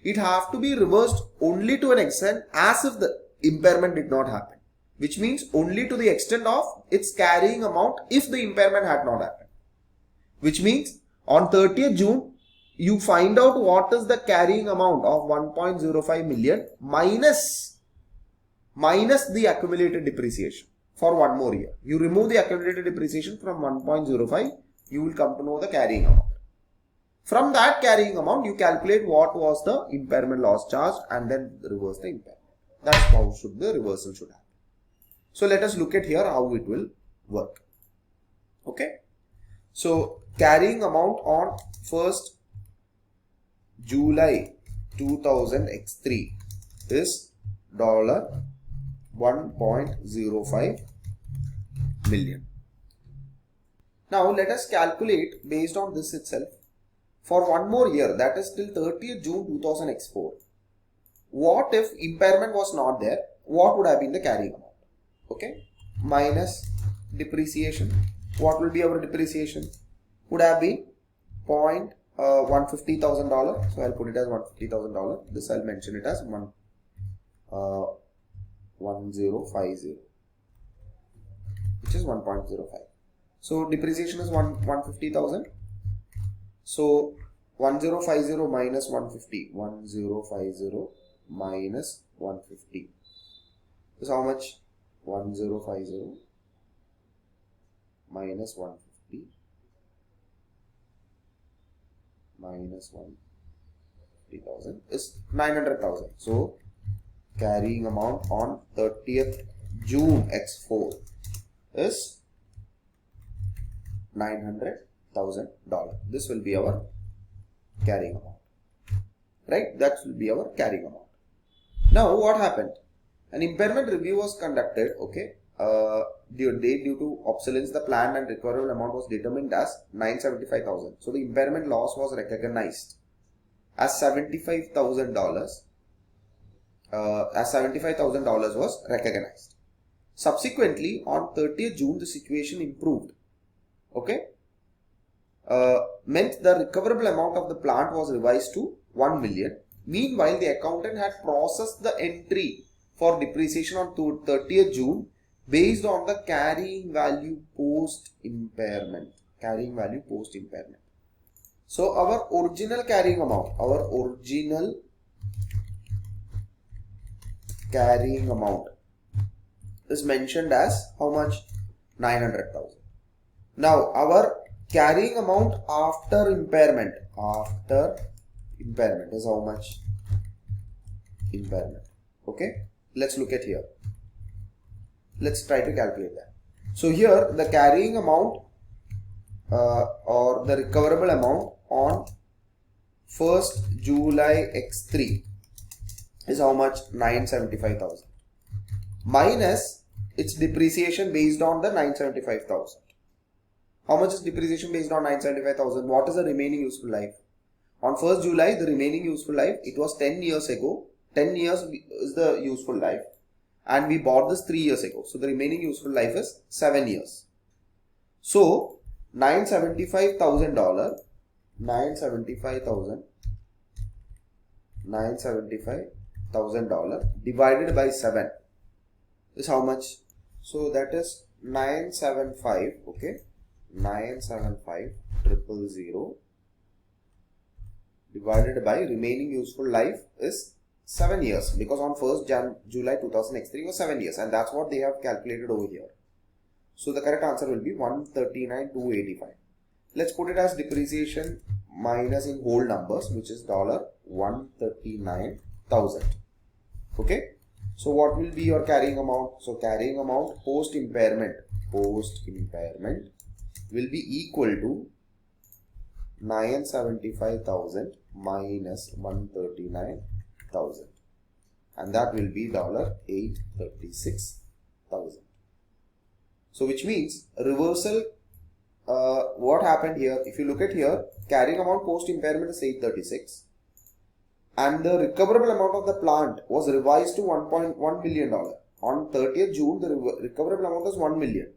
it have to be reversed only to an extent as if the impairment did not happen. Which means only to the extent of its carrying amount if the impairment had not happened. Which means on 30th June, you find out what is the carrying amount of 1.05 million minus the accumulated depreciation for one more year. You remove the accumulated depreciation from 1.05, you will come to know the carrying amount. From that carrying amount, you calculate what was the impairment loss charge and then reverse the impairment. That's how the reversal should happen. So let us look at here how it will work. Okay. So carrying amount on 1st July 2000 X3 is $1.05 million. Now let us calculate based on this itself for one more year, that is till 30th June 2000 X4. What if impairment was not there? What would have been the carrying amount? Okay, minus depreciation. What will be our depreciation? Would have been $150,000. So I'll put it as $150,000. This I'll mention it as 1050, which is 1.05. So depreciation is 150,000. So 1050 minus 150. 1050 minus 150 is how much? 1050 minus 150 minus 150,000 is 900,000. So carrying amount on 30th June X4 is $900,000. This will be our carrying amount, right? That will be our carrying amount. Now what happened? An impairment review was conducted, okay. Due to obsolescence, the planned and recoverable amount was determined as $975,000. So the impairment loss was recognized as $75,000. As $75,000 was recognized. Subsequently, on 30th June, the situation improved. Okay, meant the recoverable amount of the plant was revised to 1 million. Meanwhile, the accountant had processed the entry for depreciation on 30th June based on the carrying value post impairment. So our original carrying amount, is mentioned as how much? 900,000. Now our carrying amount after impairment is how much? Impairment. Okay, let's look at here. Let's try to calculate that. So here the carrying amount or the recoverable amount on 1st July X3 is how much? 975,000 minus its depreciation based on the 975,000. How much is depreciation based on 975,000? What is the remaining useful life? On 1st July, the remaining useful life, it was 10 years ago. 10 years is the useful life. And we bought this 3 years ago. So the remaining useful life is 7 years. So $975,000 divided by 7 is how much? So that is 975, okay, 975,000 divided by remaining useful life is 7 years, because on 1st July 2000 X3 was 7 years, and that's what they have calculated over here. So the correct answer will be 139,285. Let's put it as depreciation minus in whole numbers, which is $139,000. Okay. So what will be your carrying amount? So carrying amount post impairment will be equal to 975,000 minus 139,000, and that will be $836,000. So which means reversal, what happened here, if you look at here, carrying amount post impairment is 836 and the recoverable amount of the plant was revised to $1.1 million. On 30th June, the recoverable amount is 1 million.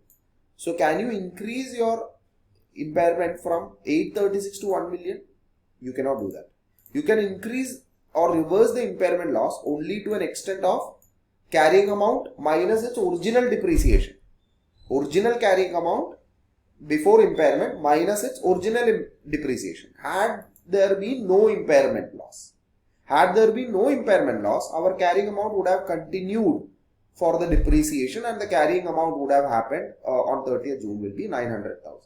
So can you increase your impairment from 836 to 1 million? You cannot do that. You can increase or reverse the impairment loss only to an extent of carrying amount minus its original depreciation. Original carrying amount before impairment minus its original depreciation. Had there been no impairment loss, our carrying amount would have continued for the depreciation and the carrying amount would have happened on 30th June will be 900,000.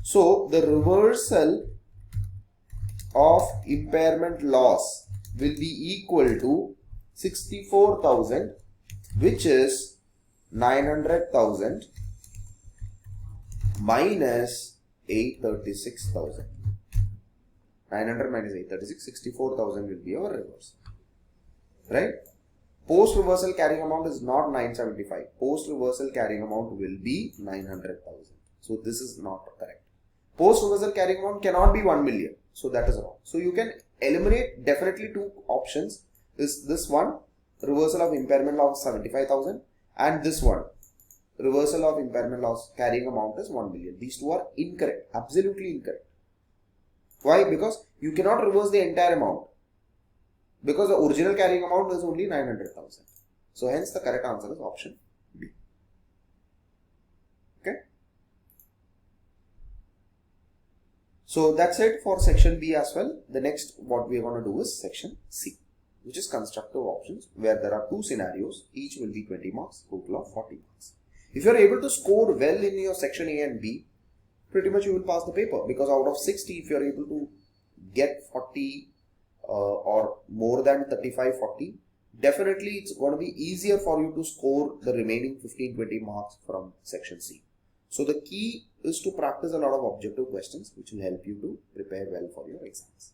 So the reversal of impairment loss will be equal to 64,000, which is 900,000 minus 836,000. 900 minus 836, 64,000 will be our reversal. Right? Post reversal carrying amount is not 975. Post reversal carrying amount will be 900,000. So this is not correct. Post reversal carrying amount cannot be 1 million. So that is wrong. So you can eliminate definitely two options. This one, reversal of impairment loss 75,000, and this one, reversal of impairment loss carrying amount is 1 million. These two are incorrect, absolutely incorrect. Why? Because you cannot reverse the entire amount, because the original carrying amount is only 900,000. So hence the correct answer is option B. Okay. So that's it for section B as well. The next what we are going to do is section C, which is constructive options, where there are two scenarios. Each will be 20 marks, total of 40 marks. If you are able to score well in your section A and B, pretty much you will pass the paper, because out of 60, if you are able to get 40 or more than 35, 40, definitely it's going to be easier for you to score the remaining 15-20 marks from section C. So the key is to practice a lot of objective questions, which will help you to prepare well for your exams.